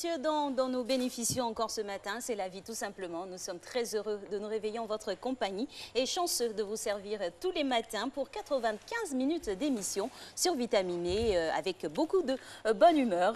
messieurs, dont nous bénéficions encore ce matin, c'est la vie tout simplement. Nous sommes très heureux de nous réveiller en votre compagnie et chanceux de vous servir tous les matins pour 95 minutes d'émission sur Vitaminé avec beaucoup de bonne humeur.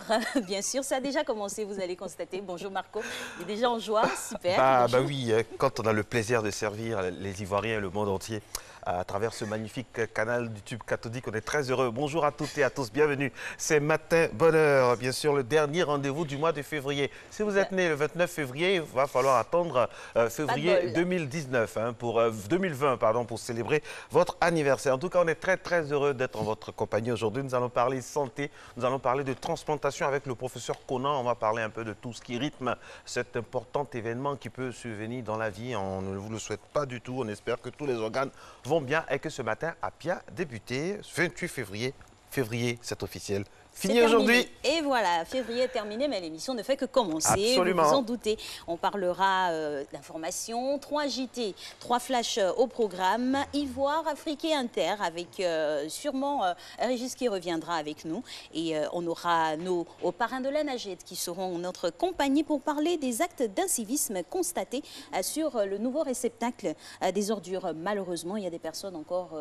Bien sûr, ça a déjà commencé, vous allez constater. Bonjour Marco, il est déjà en joie, super. Bah oui, quand on a le plaisir de servir les Ivoiriens et le monde entier à travers ce magnifique canal YouTube cathodique, on est très heureux. Bonjour à toutes et à tous, bienvenue. C'est Matin Bonheur, bien sûr, le dernier rendez-vous du mois de février. Si vous êtes né le 29 février, il va falloir attendre février 2019, pour 2020, pardon, pour célébrer votre anniversaire. En tout cas, on est très heureux d'être en votre compagnie aujourd'hui. Nous allons parler santé, nous allons parler de transplantation avec le professeur Conan. On va parler un peu de tout ce qui rythme cet important événement qui peut survenir dans la vie. On ne vous le souhaite pas du tout. On espère que tous les organes vont bien et que ce matin a bien débuté. 28 février. Février, c'est officiel. Fini aujourd'hui. Et voilà, février est terminé, mais l'émission ne fait que commencer. Absolument. Vous vous en doutez. On parlera d'informations, 3 JT, 3 flashs au programme, Ivoire, Afrique et Inter, avec sûrement Régis qui reviendra avec nous. Et on aura nos parrains de la Nagette qui seront notre compagnie pour parler des actes d'incivisme constatés sur le nouveau réceptacle des ordures. Malheureusement, il y a des personnes encore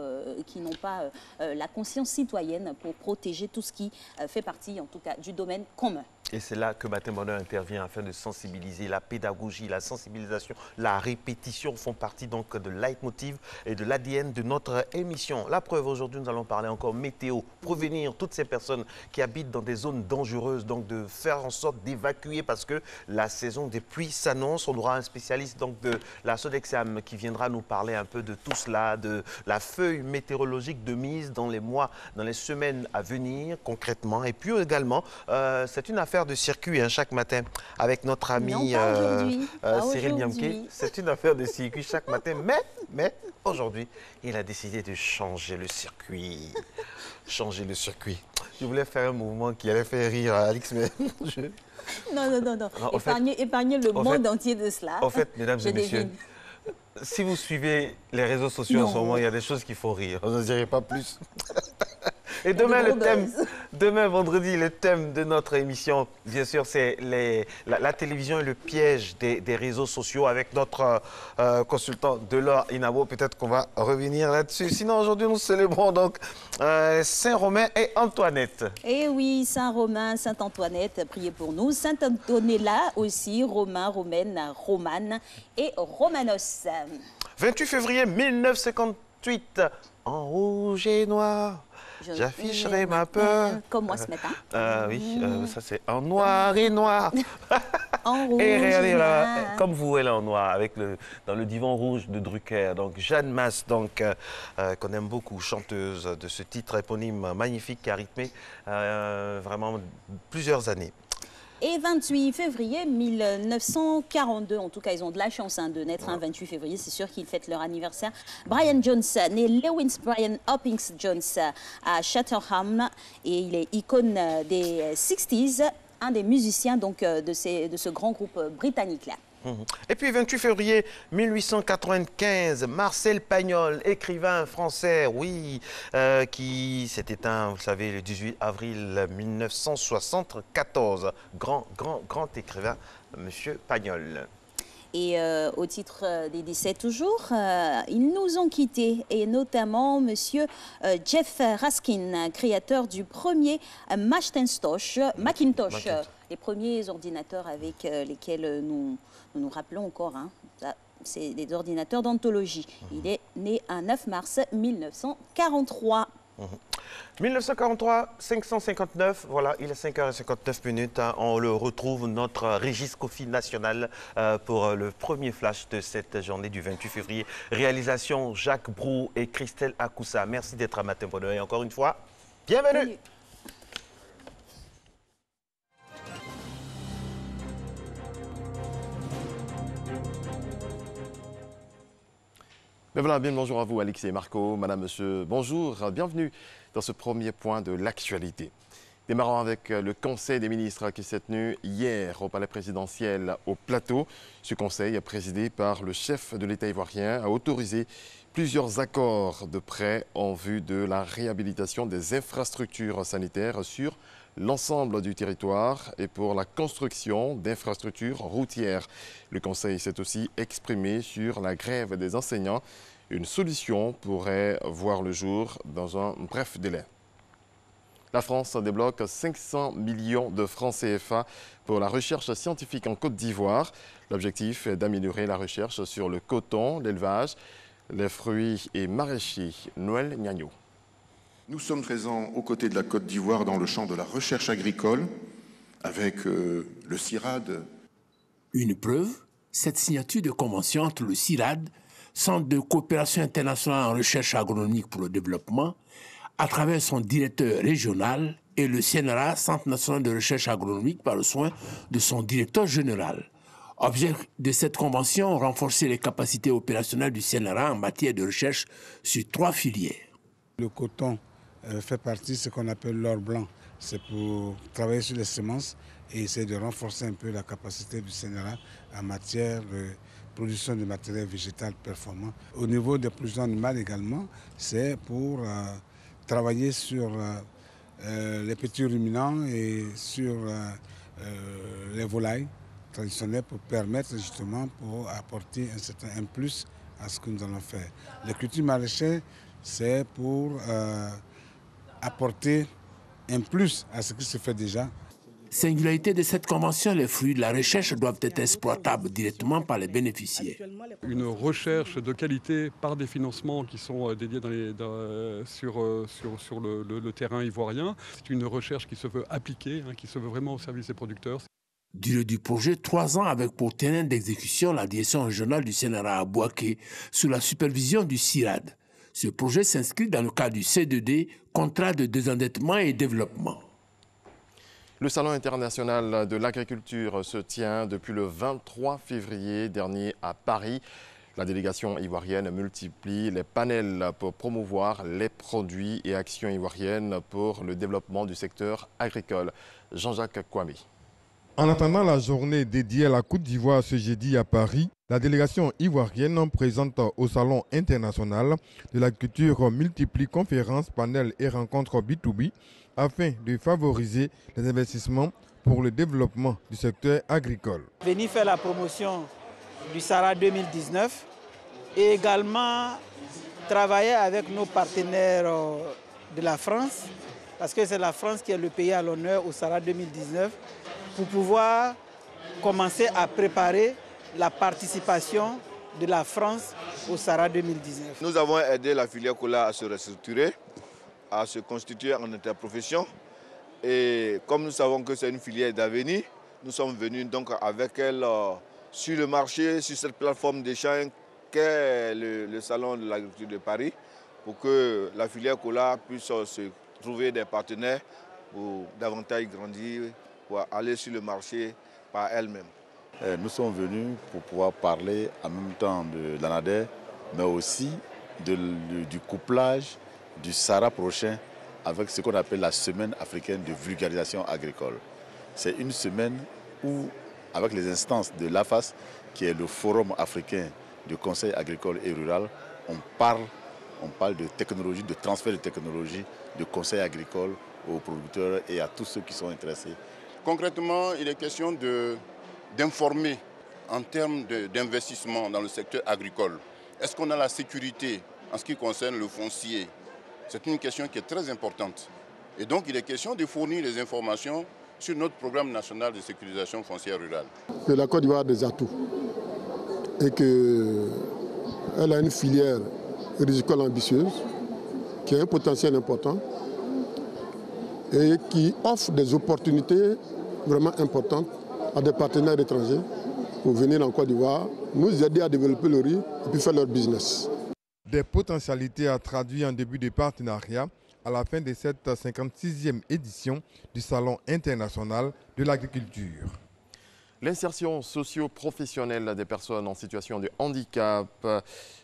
qui n'ont pas la conscience citoyenne pour protéger tout ce qui fait partie, en tout cas, du domaine commun. Et c'est là que Matin Bonheur intervient afin de sensibiliser. La pédagogie, la sensibilisation, la répétition font partie donc de leitmotiv et de l'ADN de notre émission. La preuve, aujourd'hui, nous allons parler encore météo, prévenir toutes ces personnes qui habitent dans des zones dangereuses, donc de faire en sorte d'évacuer parce que la saison des pluies s'annonce. On aura un spécialiste donc de la Sodexam qui viendra nous parler un peu de tout cela, de la feuille météorologique de mise dans les mois, dans les semaines à venir concrètement. Et puis également, c'est une affaire de circuit chaque matin avec notre ami Cyril Diamké. C'est une affaire de circuit chaque matin, mais aujourd'hui, il a décidé de changer le circuit. Changer le circuit. Je voulais faire un mouvement qui allait faire rire Alix, mais je... Non. Épargnez le monde entier de cela. En fait, mesdames et messieurs, si vous suivez les réseaux sociaux en ce moment, il y a des choses qui font rire. On ne dirait pas plus. Et demain, demain, vendredi, le thème de notre émission, bien sûr, c'est la télévision et le piège des réseaux sociaux avec notre consultant Delors Inabo. Peut-être qu'on va revenir là-dessus. Sinon, aujourd'hui, nous célébrons donc Saint-Romain et Antoinette. Eh oui, Saint-Romain, Sainte-Antoinette, priez pour nous. Sainte-Antonella aussi, Romain, Romaine, Romane et Romanos. 28 février 1958, en rouge et noir. J'afficherai ma peur. Comme moi ce matin. Oui, ça c'est en noir et noir. En rouge et regardez et là, noir. comme vous, elle est en noir, avec dans le divan rouge de Drucker. Donc Jeanne Masse, donc qu'on aime beaucoup, chanteuse de ce titre éponyme magnifique qui a rythmé vraiment plusieurs années. Et 28 février 1942, en tout cas, ils ont de la chance de naître un 28 février, c'est sûr qu'ils fêtent leur anniversaire. Brian Jones, né Lewis Brian Hopkins Jones à Cheltenham, et il est icône des 60s, un des musiciens donc, de ce grand groupe britannique-là. Et puis 28 février 1895, Marcel Pagnol, écrivain français, oui, qui s'est éteint, vous savez, le 18 avril 1974. Grand écrivain, Monsieur Pagnol. Et au titre des décès toujours, ils nous ont quittés, et notamment Monsieur Jeff Raskin, créateur du premier Macintosh, les premiers ordinateurs avec lesquels nous rappelons encore. C'est des ordinateurs d'anthologie. Il est né un 9 mars 1943. 1943, 559, voilà, il est 5h59. On le retrouve, notre Régis Kofi national, pour le premier flash de cette journée du 28 février. Réalisation Jacques Brou et Christelle Akoussa. Merci d'être à Matin Bonheur et encore une fois, bienvenue. Oui. Ben voilà, bien le bonjour à vous, Alix et Marco, madame, monsieur, bonjour, bienvenue dans ce premier point de l'actualité. Démarrons avec le Conseil des ministres qui s'est tenu hier au Palais présidentiel au Plateau. Ce conseil, présidé par le chef de l'État ivoirien, a autorisé plusieurs accords de prêt en vue de la réhabilitation des infrastructures sanitaires sur l'ensemble du territoire et pour la construction d'infrastructures routières. Le Conseil s'est aussi exprimé sur la grève des enseignants. Une solution pourrait voir le jour dans un bref délai. La France débloque 500 millions de francs CFA pour la recherche scientifique en Côte d'Ivoire. L'objectif est d'améliorer la recherche sur le coton, l'élevage, les fruits et maraîchers. Noël Gnagno. Nous sommes présents aux côtés de la Côte d'Ivoire dans le champ de la recherche agricole avec le CIRAD. Une preuve, cette signature de convention entre le CIRAD, Centre de coopération internationale en recherche agronomique pour le développement, à travers son directeur régional, et le CNRA, Centre national de recherche agronomique, par le soin de son directeur général. Objet de cette convention, renforcer les capacités opérationnelles du CNRA en matière de recherche sur 3 filières. Le coton fait partie de ce qu'on appelle l'or blanc. C'est pour travailler sur les semences et essayer de renforcer un peu la capacité du CNRA en matière de production de matériel végétal performant. Au niveau des productions animales également, c'est pour travailler sur les petits ruminants et sur les volailles traditionnelles pour permettre justement pour apporter un certain plus à ce que nous allons faire. Les cultures maraîchères, c'est pour apporter un plus à ce qui se fait déjà. Singularité de cette convention, les fruits de la recherche doivent être exploitables directement par les bénéficiaires. Une recherche de qualité par des financements qui sont dédiés sur le terrain ivoirien. C'est une recherche qui se veut appliquée, qui se veut vraiment au service des producteurs. Durée du projet, 3 ans avec pour terrain d'exécution la direction régionale du CNRA à Bouaké sous la supervision du CIRAD. Ce projet s'inscrit dans le cadre du C2D, contrat de désendettement et développement. Le Salon international de l'agriculture se tient depuis le 23 février dernier à Paris. La délégation ivoirienne multiplie les panels pour promouvoir les produits et actions ivoiriennes pour le développement du secteur agricole. Jean-Jacques Kwame. En attendant la journée dédiée à la Côte d'Ivoire ce jeudi à Paris, la délégation ivoirienne présente au Salon international de l'agriculture multiplie conférences, panels et rencontres B2B afin de favoriser les investissements pour le développement du secteur agricole. Venir faire la promotion du SARA 2019 et également travailler avec nos partenaires de la France, parce que c'est la France qui est le pays à l'honneur au SARA 2019, pour pouvoir commencer à préparer la participation de la France au SARA 2019. Nous avons aidé la filière cola à se restructurer, à se constituer en interprofession. Et comme nous savons que c'est une filière d'avenir, nous sommes venus donc avec elle sur le marché, sur cette plateforme d'échange qu'est le Salon de l'agriculture de Paris, pour que la filière cola puisse se trouver des partenaires pour davantage grandir, pour aller sur le marché par elle-même. Nous sommes venus pour pouvoir parler en même temps de l'ANADER, mais aussi du couplage du SARA prochain avec ce qu'on appelle la semaine africaine de vulgarisation agricole. C'est une semaine où, avec les instances de l'AFAS, qui est le forum africain de conseil agricole et rural, on parle de technologie, de transfert de technologie, de conseil agricole aux producteurs et à tous ceux qui sont intéressés. Concrètement, il est question d'informer en termes d'investissement dans le secteur agricole. Est-ce qu'on a la sécurité en ce qui concerne le foncier? C'est une question qui est très importante. Et donc, il est question de fournir les informations sur notre programme national de sécurisation foncière rurale. Que la Côte d'Ivoire a des atouts et qu'elle a une filière rizicole ambitieuse qui a un potentiel important et qui offre des opportunités vraiment importantes à des partenaires étrangers pour venir en Côte d'Ivoire, nous aider à développer le riz et puis faire leur business. Des potentialités à traduire en début de partenariat à la fin de cette 56e édition du Salon international de l'agriculture. L'insertion socio-professionnelle des personnes en situation de handicap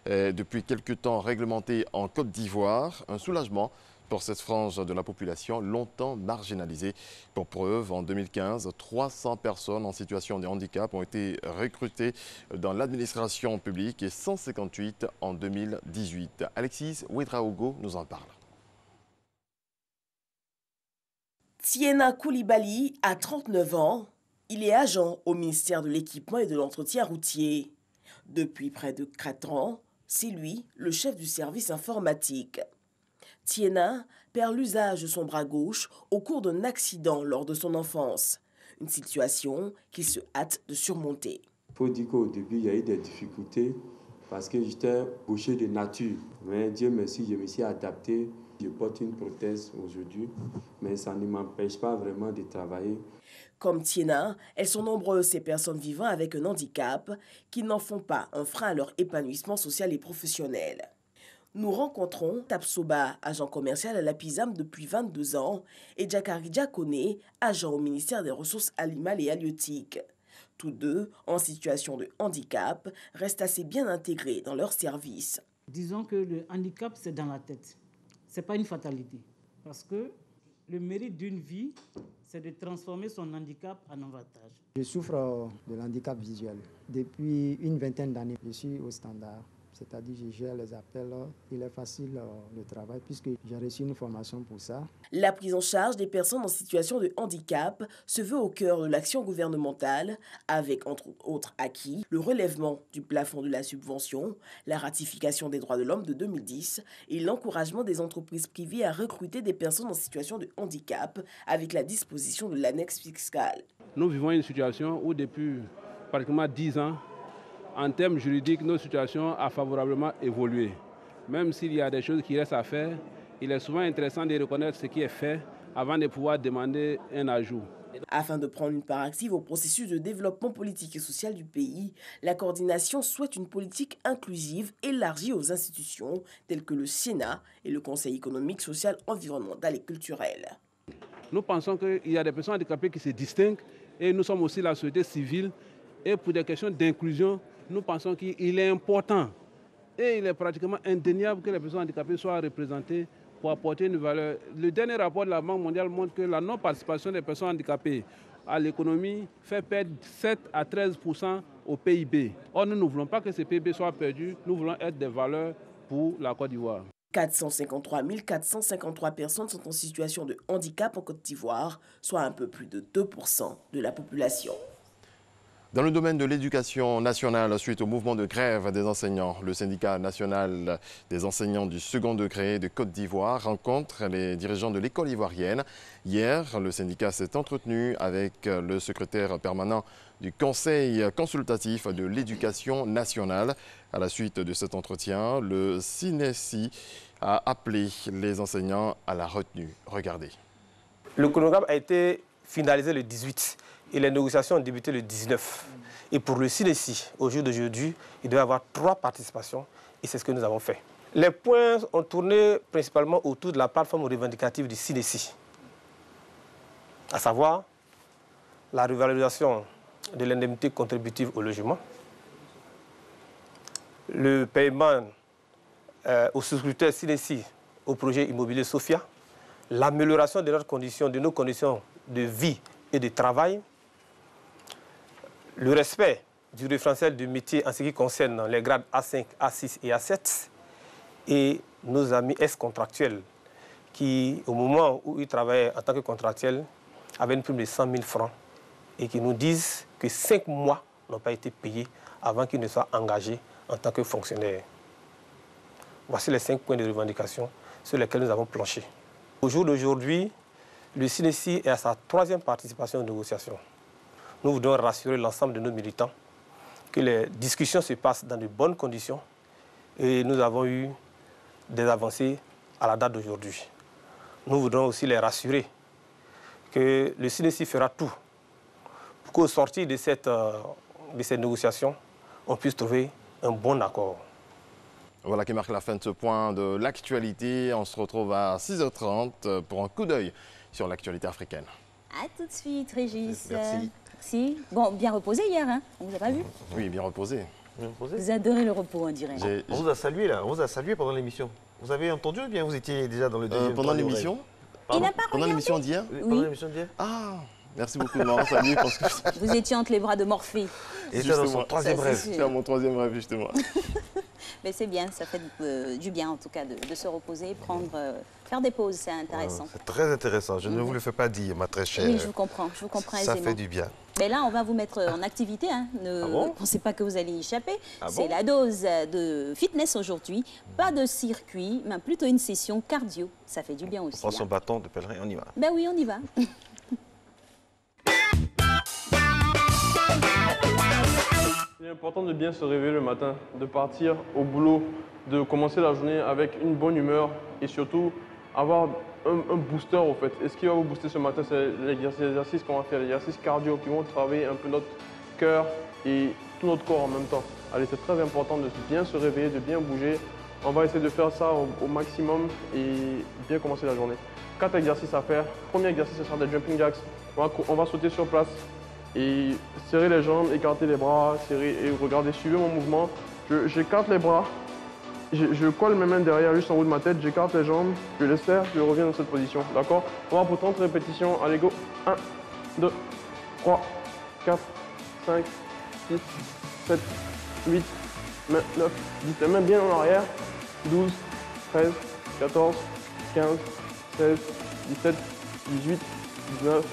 est depuis quelque temps réglementée en Côte d'Ivoire. Un soulagement pour cette frange de la population longtemps marginalisée. Pour preuve, en 2015, 300 personnes en situation de handicap ont été recrutées dans l'administration publique et 158 en 2018. Alexis Ouedraogo nous en parle. Tiena Koulibaly a 39 ans. Il est agent au ministère de l'Équipement et de l'Entretien routier. Depuis près de 4 ans, c'est lui le chef du service informatique. Tiena perd l'usage de son bras gauche au cours d'un accident lors de son enfance. Une situation qu'il se hâte de surmonter. Il faut dire qu'au début, il y a eu des difficultés parce que j'étais gaucher de nature. Mais Dieu merci, je me suis adapté. Je porte une prothèse aujourd'hui, mais ça ne m'empêche pas vraiment de travailler. Comme Tiena, elles sont nombreuses ces personnes vivant avec un handicap qui n'en font pas un frein à leur épanouissement social et professionnel. Nous rencontrons Tapsoba, agent commercial à la PISAM depuis 22 ans, et Jakari Diakone, agent au ministère des Ressources animales et halieutiques. Tous deux, en situation de handicap, restent assez bien intégrés dans leur service. Disons que le handicap, c'est dans la tête. Ce n'est pas une fatalité. Parce que le mérite d'une vie, c'est de transformer son handicap en avantage. Je souffre de handicap visuel. Depuis une vingtaine d'années, je suis au standard. C'est-à-dire que je gère les appels. Il est facile le travail puisque j'ai reçu une formation pour ça. La prise en charge des personnes en situation de handicap se veut au cœur de l'action gouvernementale avec, entre autres acquis, le relèvement du plafond de la subvention, la ratification des droits de l'homme de 2010 et l'encouragement des entreprises privées à recruter des personnes en situation de handicap avec la disposition de l'annexe fiscale. Nous vivons une situation où depuis pratiquement 10 ans, en termes juridiques, notre situation a favorablement évolué. Même s'il y a des choses qui restent à faire, il est souvent intéressant de reconnaître ce qui est fait avant de pouvoir demander un ajout. Afin de prendre une part active au processus de développement politique et social du pays, la coordination souhaite une politique inclusive élargie aux institutions telles que le Sénat et le Conseil économique, social, environnemental et culturel. Nous pensons qu'il y a des personnes handicapées qui se distinguent et nous sommes aussi la société civile. Et pour des questions d'inclusion, nous pensons qu'il est important et il est pratiquement indéniable que les personnes handicapées soient représentées pour apporter une valeur. Le dernier rapport de la Banque mondiale montre que la non-participation des personnes handicapées à l'économie fait perdre 7 à 13% au PIB. Or, nous ne voulons pas que ce PIB soit perdu, nous voulons être des valeurs pour la Côte d'Ivoire. 453 453 personnes sont en situation de handicap en Côte d'Ivoire, soit un peu plus de 2% de la population. Dans le domaine de l'éducation nationale, suite au mouvement de grève des enseignants, le syndicat national des enseignants du second degré de Côte d'Ivoire rencontre les dirigeants de l'école ivoirienne. Hier, le syndicat s'est entretenu avec le secrétaire permanent du Conseil consultatif de l'éducation nationale. À la suite de cet entretien, le CNESI a appelé les enseignants à la retenue. Regardez. Le chronogramme a été finalisé le 18 et les négociations ont débuté le 19. Et pour le CNESI, au jour d'aujourd'hui, il doit y avoir 3 participations et c'est ce que nous avons fait. Les points ont tourné principalement autour de la plateforme revendicative du CNESI, à savoir la revalorisation de l'indemnité contributive au logement, le paiement aux souscripteurs CNESI au projet immobilier SOFIA, l'amélioration de nos conditions de vie et de travail, le respect du référentiel du métier en ce qui concerne les grades A5, A6 et A7, et nos amis ex-contractuels qui, au moment où ils travaillaient en tant que contractuels, avaient une prime de 100 000 francs et qui nous disent que 5 mois n'ont pas été payés avant qu'ils ne soient engagés en tant que fonctionnaires. Voici les 5 points de revendication sur lesquels nous avons planché. Au jour d'aujourd'hui, le CNESI est à sa 3e participation aux négociations. Nous voudrons rassurer l'ensemble de nos militants que les discussions se passent dans de bonnes conditions et nous avons eu des avancées à la date d'aujourd'hui. Nous voudrons aussi les rassurer que le CNESI fera tout pour qu'au sortir de cette négociation, on puisse trouver un bon accord. Voilà qui marque la fin de ce point de l'actualité. On se retrouve à 6h30 pour un coup d'œil sur l'actualité africaine. À tout de suite, Régis. Merci. Merci. Bon, bien reposé hier, hein? On vous a pas vu? Oui, bien reposé. Vous adorez le repos, on dirait. On vous a salué, là. On vous a salué pendant l'émission. Vous avez entendu ou bien vous étiez déjà dans le deuxième pendant l'émission? Il n'a pas Pendant l'émission d'hier? Oui. Pendant l'émission d'hier. Ah, merci beaucoup de m'avoir salué parce que... Vous étiez entre les bras de Morphée. Et c'est dans son troisième rêve. C'est à mon troisième rêve, justement. Mais c'est bien, ça fait du bien en tout cas de se reposer, faire des pauses, c'est intéressant. C'est très intéressant, je ne vous le fais pas dire, ma très chère. Oui, je vous comprends aisément. Ça fait du bien. Mais là, on va vous mettre en activité, hein. Ne pensez pas que vous allez y échapper. C'est la dose de fitness aujourd'hui, pas de circuit, mais plutôt une session cardio. Ça fait du bien aussi. On prend son bâton de pèlerin, on y va. Ben oui, on y va. Il est important de bien se réveiller le matin, de partir au boulot, de commencer la journée avec une bonne humeur et surtout avoir un booster au fait. Et ce qui va vous booster ce matin, c'est l'exercice qu'on va faire, l'exercice cardio qui vont travailler un peu notre cœur et tout notre corps en même temps. Allez, c'est très important de bien se réveiller, de bien bouger. On va essayer de faire ça au maximum et bien commencer la journée. 4 exercices à faire. Premier exercice, ce sera des jumping jacks. On va sauter sur place et serrer les jambes, écarter les bras, serrer et regardez, suivez mon mouvement. J'écarte les bras, je colle mes mains derrière, juste en haut de ma tête, j'écarte les jambes, je les serre, je reviens dans cette position. D'accord? On va pour 30 répétitions. Allez, go. 1, 2, 3, 4, 5, 6, 7, 8, 9, 10. Les mains bien en arrière. 12, 13, 14, 15, 16, 17, 18, 19,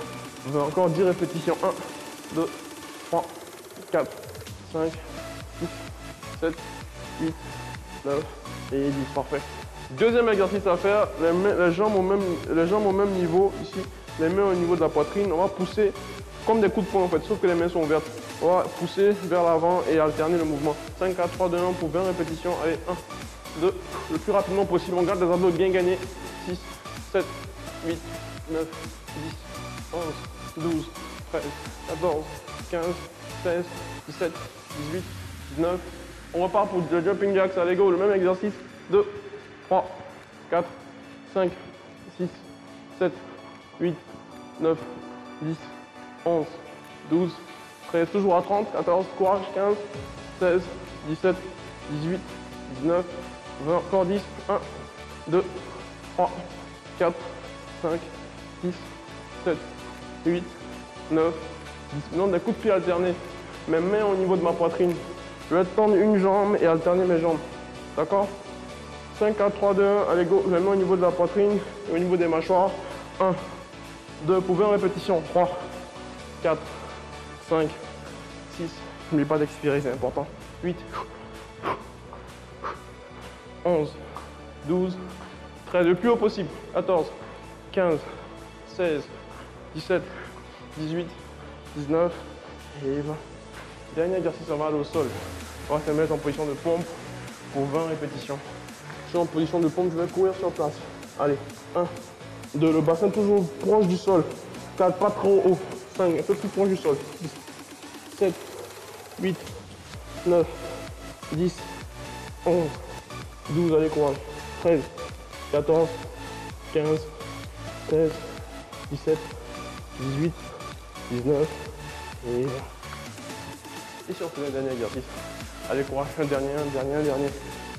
20. Encore 10 répétitions. 1, 2, 3, 4, 5, 6, 7, 8, 9 et 10. Parfait. Deuxième exercice à faire, les jambes au même niveau, ici, les mains au niveau de la poitrine. On va pousser comme des coups de poing en fait, sauf que les mains sont ouvertes. On va pousser vers l'avant et alterner le mouvement. 5, 4, 3, 2, 1 pour 20 répétitions. Allez, 1, 2, le plus rapidement possible. On garde les abdos bien gagnés. 6, 7, 8, 9, 10, 11, 12, 13, 14, 15, 16, 17, 18, 19. On repart pour le jumping jacks. Allez, go, le même exercice. 2, 3, 4, 5, 6, 7, 8, 9, 10, 11, 12, 13, toujours à 30, 14, courage, 15, 16, 17, 18, 19, 20, encore 10, 1, 2, 3, 4, 5, 6, 7, 8, 9, 10. Maintenant, des coups de pied alternés. Mes mains au niveau de ma poitrine. Je vais tendre une jambe et alterner mes jambes. D'accord? 5, 4, 3, 2, 1, allez go. Je les mets au niveau de la poitrine et au niveau des mâchoires. 1, 2, pour 20 répétitions. 3, 4, 5, 6. N'oubliez pas d'expirer, c'est important. 8, 11, 12, 13, le plus haut possible. 14, 15, 16, 17, 18, 19 et 20. Dernier exercice, on va aller au sol. On va se mettre en position de pompe pour 20 répétitions. Je suis en position de pompe, je vais courir sur place. Allez, 1, 2, le bassin toujours proche du sol. 4, pas trop haut. 5, un peu plus proche du sol. 6, 7, 8, 9, 10, 11, 12, allez, courage. 13, 14, 15, 16, 17, 18, 19 et 20. Et sur le dernier exercice. Allez, courage, un dernier.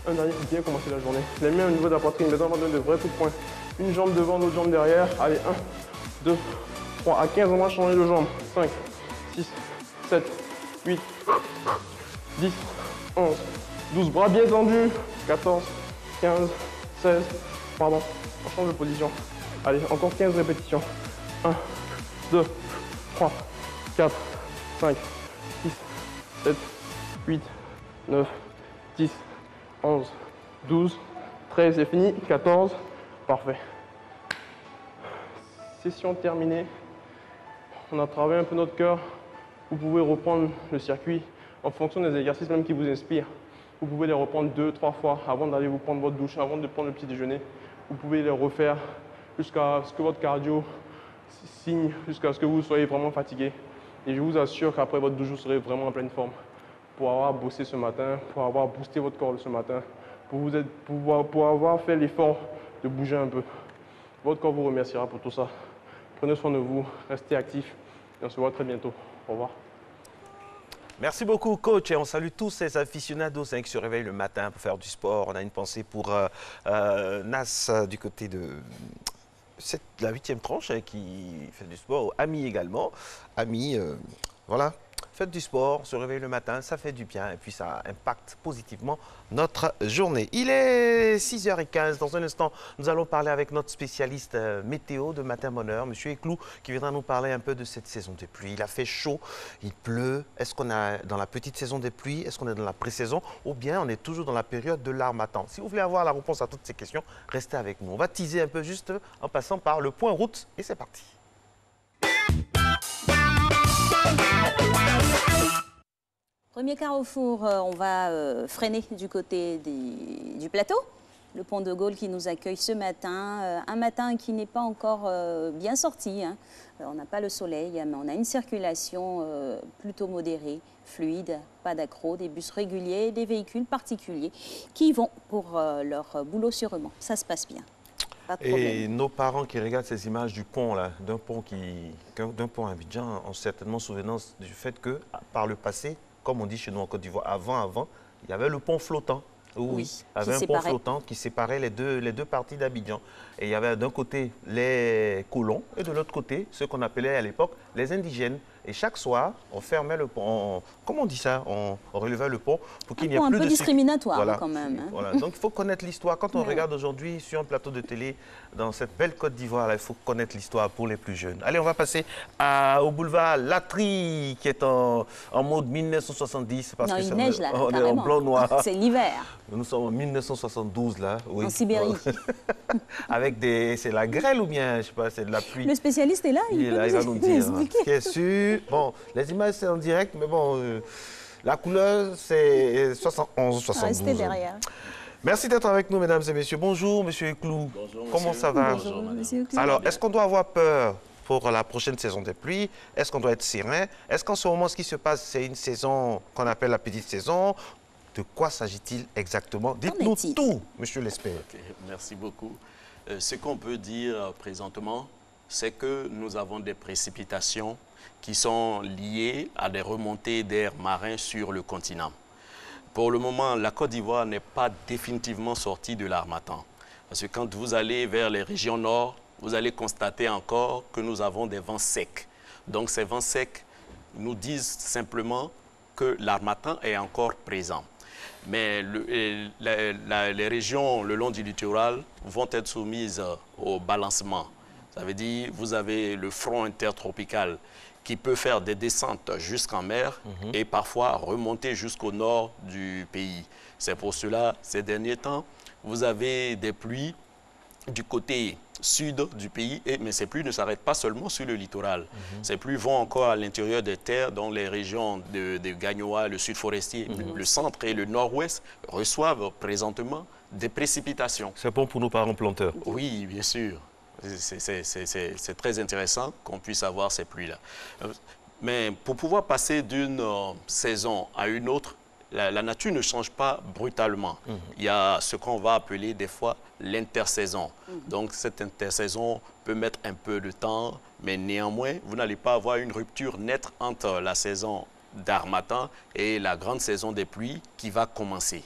Un dernier pour bien commencer la journée. Les mains au niveau de la poitrine, maintenant on va donner de vrais coups de poing. Une jambe devant, l'autre jambe derrière. Allez, 1, 2, 3, à 15, on va changer de jambe. 5, 6, 7, 8, 10, 11, 12, bras bien tendus. 14, 15, 16, pardon, on change de position. Allez, encore 15 répétitions. 1, 2, 3, 4, 5, 6, 7, 8, 9, 10, 11, 12, 13, c'est fini, 14, parfait. Session terminée. On a travaillé un peu notre cœur. Vous pouvez reprendre le circuit en fonction des exercices même qui vous inspirent. Vous pouvez les reprendre 2, 3 fois avant d'aller vous prendre votre douche, avant de prendre le petit déjeuner. Vous pouvez les refaire jusqu'à ce que votre cardio signe, jusqu'à ce que vous soyez vraiment fatigué. Et je vous assure qu'après votre douche, vous serez vraiment en pleine forme pour avoir bossé ce matin, pour avoir boosté votre corps ce matin, pour avoir fait l'effort de bouger un peu. Votre corps vous remerciera pour tout ça. Prenez soin de vous, restez actifs et on se voit très bientôt. Au revoir. Merci beaucoup, coach. Et on salue tous ces aficionados qui se réveillent le matin pour faire du sport. On a une pensée pour Nas du côté de la 8e tranche qui fait du sport. Ami également. Ami, voilà. Faites du sport, se réveiller le matin, ça fait du bien et puis ça impacte positivement notre journée. Il est 6h15. Dans un instant, nous allons parler avec notre spécialiste météo de Matin Bonheur, M. Eklou, qui viendra nous parler un peu de cette saison des pluies. Il a fait chaud, il pleut. Est-ce qu'on est dans la petite saison des pluies? Est-ce qu'on est dans la pré-saison? Ou bien on est toujours dans la période de l'harmattan? Si vous voulez avoir la réponse à toutes ces questions, restez avec nous. On va teaser un peu juste en passant par le point route et c'est parti. Premier carrefour, on va freiner du côté du plateau. Le pont de Gaulle qui nous accueille ce matin. Un matin qui n'est pas encore bien sorti. Hein. On n'a pas le soleil, mais on a une circulation plutôt modérée, fluide, pas d'accro, des bus réguliers, des véhicules particuliers qui vont pour leur boulot sûrement. Ça se passe bien. Et nos parents qui regardent ces images du pont, d'un pont à Abidjan, ont certainement souvenance du fait que, par le passé, comme on dit chez nous en Côte d'Ivoire, avant, il y avait le pont flottant. Oui, il y avait un pont flottant qui séparait les deux parties d'Abidjan. Et il y avait d'un côté les colons et de l'autre côté, ceux qu'on appelait à l'époque les indigènes. Et chaque soir, on fermait le pont, comment on dit ça? On relevait le pont pour qu'il n'y ait plus de... Un peu discriminatoire voilà. Quand même. Hein. Voilà. Donc il faut connaître l'histoire. Quand on regarde aujourd'hui sur un plateau de télé, dans cette belle Côte d'Ivoire, il faut connaître l'histoire pour les plus jeunes. Allez, on va passer au boulevard Latry, qui est en mode 1970. Parce non, que il neige là, on est en blanc-noir. C'est l'hiver. Nous sommes en 1972 là. Oui. En Sibérie. Avec c'est la grêle ou bien, je sais pas, c'est de la pluie. Le spécialiste est là, il va nous dire. Ce qui est sûr. Bon, les images c'est en direct, mais bon, la couleur c'est 71, 72. Restez derrière. Merci d'être avec nous, mesdames et messieurs. Bonjour, monsieur Eklou. Bonjour, comment ça va? Bonjour, monsieur Eklou. Alors, est-ce qu'on doit avoir peur pour la prochaine saison des pluies? Est-ce qu'on doit être serein? Est-ce qu'en ce moment, ce qui se passe, c'est une saison qu'on appelle la petite saison? De quoi s'agit-il exactement? Dites-nous tout, monsieur l'expert. Okay, merci beaucoup. Ce qu'on peut dire présentement, c'est que nous avons des précipitations qui sont liées à des remontées d'air marin sur le continent. Pour le moment, la Côte d'Ivoire n'est pas définitivement sortie de l'harmattan. Parce que quand vous allez vers les régions nord, vous allez constater encore que nous avons des vents secs. Donc ces vents secs nous disent simplement que l'harmattan est encore présent. Mais les régions le long du littoral vont être soumises au balancement. Ça veut dire que vous avez le front intertropical qui peut faire des descentes jusqu'en mer et parfois remonter jusqu'au nord du pays. C'est pour cela, ces derniers temps, vous avez des pluies du côté sud du pays, mais ces pluies ne s'arrêtent pas seulement sur le littoral. Ces pluies vont encore à l'intérieur des terres, dans les régions de Gagnoa, le sud forestier, le centre et le nord-ouest reçoivent présentement des précipitations. C'est bon pour nos parents planteurs? Oui, bien sûr. C'est très intéressant qu'on puisse avoir ces pluies-là. Mais pour pouvoir passer d'une saison à une autre, la nature ne change pas brutalement. Il y a ce qu'on va appeler des fois l'intersaison. Donc cette intersaison peut mettre un peu de temps, mais néanmoins, vous n'allez pas avoir une rupture nette entre la saison d'harmattan et la grande saison des pluies qui va commencer.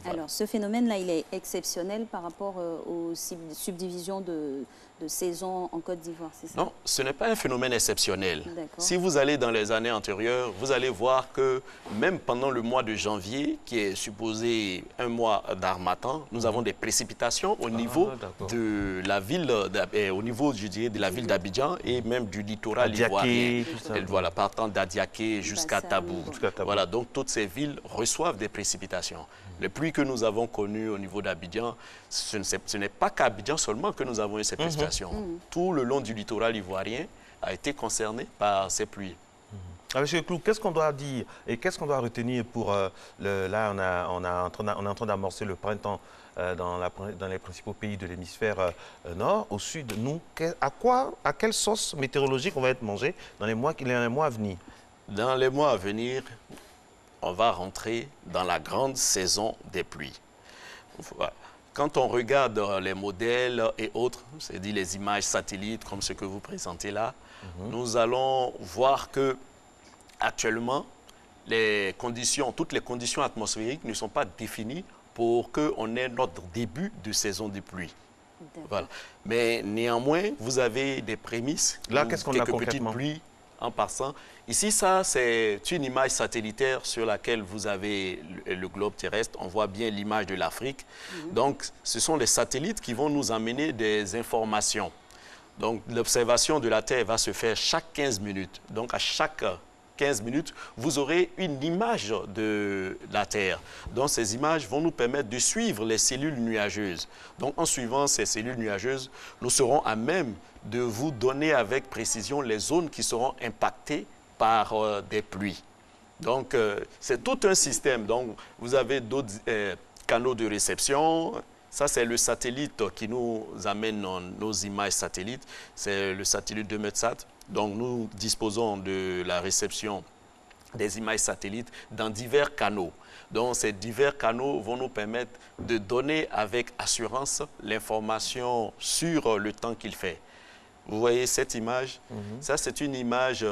Voilà. Alors, ce phénomène-là, il est exceptionnel par rapport aux subdivisions de saison en Côte d'Ivoire, c'est ça? Non, ce n'est pas un phénomène exceptionnel. Si vous allez dans les années antérieures, vous allez voir que même pendant le mois de janvier, qui est supposé un mois d'harmattan, nous avons des précipitations au niveau de la ville, au niveau, je dirais, de la ville d'Abidjan et même du littoral ivoirien. Voilà, partant d'Adiaké jusqu'à Tabou. Voilà, donc toutes ces villes reçoivent des précipitations. Les pluies que nous avons connues au niveau d'Abidjan, ce n'est pas qu'à Abidjan seulement que nous avons eu ces précipitations. Tout le long du littoral ivoirien a été concerné par ces pluies. Monsieur Eklou, qu'est-ce qu'on doit dire et qu'est-ce qu'on doit retenir pour... là, on est en train d'amorcer le printemps dans les principaux pays de l'hémisphère nord. Au sud, nous, à quelle sauce météorologique on va être mangé dans les mois à venir? Dans les mois à venir, on va rentrer dans la grande saison des pluies. Quand on regarde les modèles et autres, c'est-à-dire les images satellites comme ce que vous présentez là, nous allons voir que actuellement, toutes les conditions atmosphériques ne sont pas définies pour qu'on ait notre début de saison de pluie. Voilà. Mais néanmoins, vous avez des prémices. Là, qu'est-ce qu'on a quelques petites pluies en passant. Ici, ça, c'est une image satellitaire sur laquelle vous avez le globe terrestre. On voit bien l'image de l'Afrique. Donc, ce sont les satellites qui vont nous amener des informations. Donc, l'observation de la Terre va se faire chaque 15 minutes. Donc, à chaque 15 minutes, vous aurez une image de la Terre. Donc, ces images vont nous permettre de suivre les cellules nuageuses. Donc, en suivant ces cellules nuageuses, nous serons à même de vous donner avec précision les zones qui seront impactées par des pluies. Donc, c'est tout un système. Donc, vous avez d'autres canaux de réception. Ça, c'est le satellite qui nous amène nos images satellites. C'est le satellite de Medsat. Donc, nous disposons de la réception des images satellites dans divers canaux. Donc, ces divers canaux vont nous permettre de donner avec assurance l'information sur le temps qu'il fait. Vous voyez cette image? Ça, c'est une image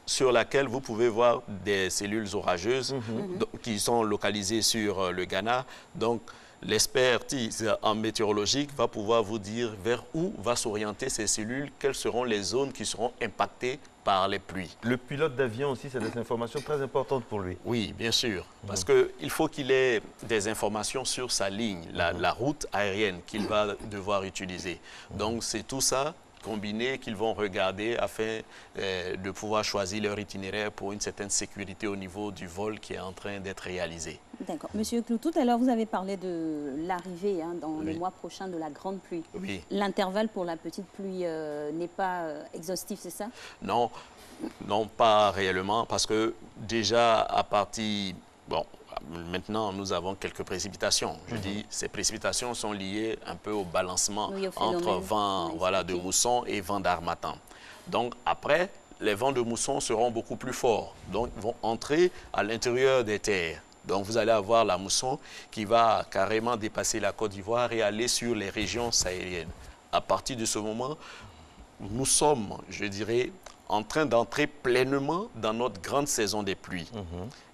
sur laquelle vous pouvez voir des cellules orageuses qui sont localisées sur le Ghana. Donc, l'expertise en météorologique va pouvoir vous dire vers où va s'orienter ces cellules, quelles seront les zones qui seront impactées par les pluies. Le pilote d'avion aussi, c'est des informations très importantes pour lui. Oui, bien sûr, parce qu'il faut qu'il ait des informations sur sa ligne, la route aérienne qu'il va devoir utiliser. Donc, c'est tout ça combiné qu'ils vont regarder afin de pouvoir choisir leur itinéraire pour une certaine sécurité au niveau du vol qui est en train d'être réalisé. D'accord. Monsieur Clou, tout à l'heure, vous avez parlé de l'arrivée dans les mois prochains de la grande pluie. Oui. L'intervalle pour la petite pluie n'est pas exhaustif, c'est ça? Non, non, pas réellement, parce que déjà à partir... Bon, maintenant, nous avons quelques précipitations. Je dis, ces précipitations sont liées un peu au balancement entre vent de mousson et vent d'harmattan. Donc, après, les vents de mousson seront beaucoup plus forts. Donc, ils vont entrer à l'intérieur des terres. Donc, vous allez avoir la mousson qui va carrément dépasser la Côte d'Ivoire et aller sur les régions sahéliennes. À partir de ce moment, nous sommes, je dirais, en train d'entrer pleinement dans notre grande saison des pluies.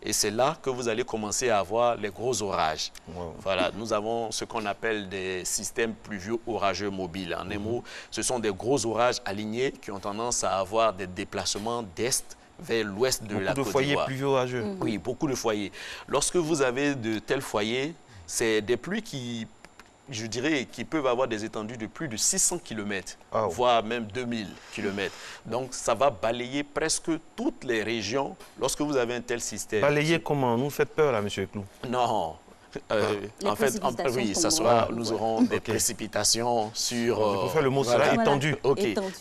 Et c'est là que vous allez commencer à avoir les gros orages. Voilà, nous avons ce qu'on appelle des systèmes pluvieux orageux mobiles. En un mot, ce sont des gros orages alignés qui ont tendance à avoir des déplacements d'est vers l'ouest de la Côte d'Ivoire. Beaucoup de foyers pluvieux orageux. Oui, beaucoup de foyers. Lorsque vous avez de tels foyers, c'est des pluies qui, je dirais, qui peuvent avoir des étendues de plus de 600 km, voire même 2000 km. Donc, ça va balayer presque toutes les régions lorsque vous avez un tel système. Balayer comment? Nous faites peur, là, M. Clou? Non. En fait, oui, ça sera, nous aurons des précipitations sur... Pour faire le mot sera étendu.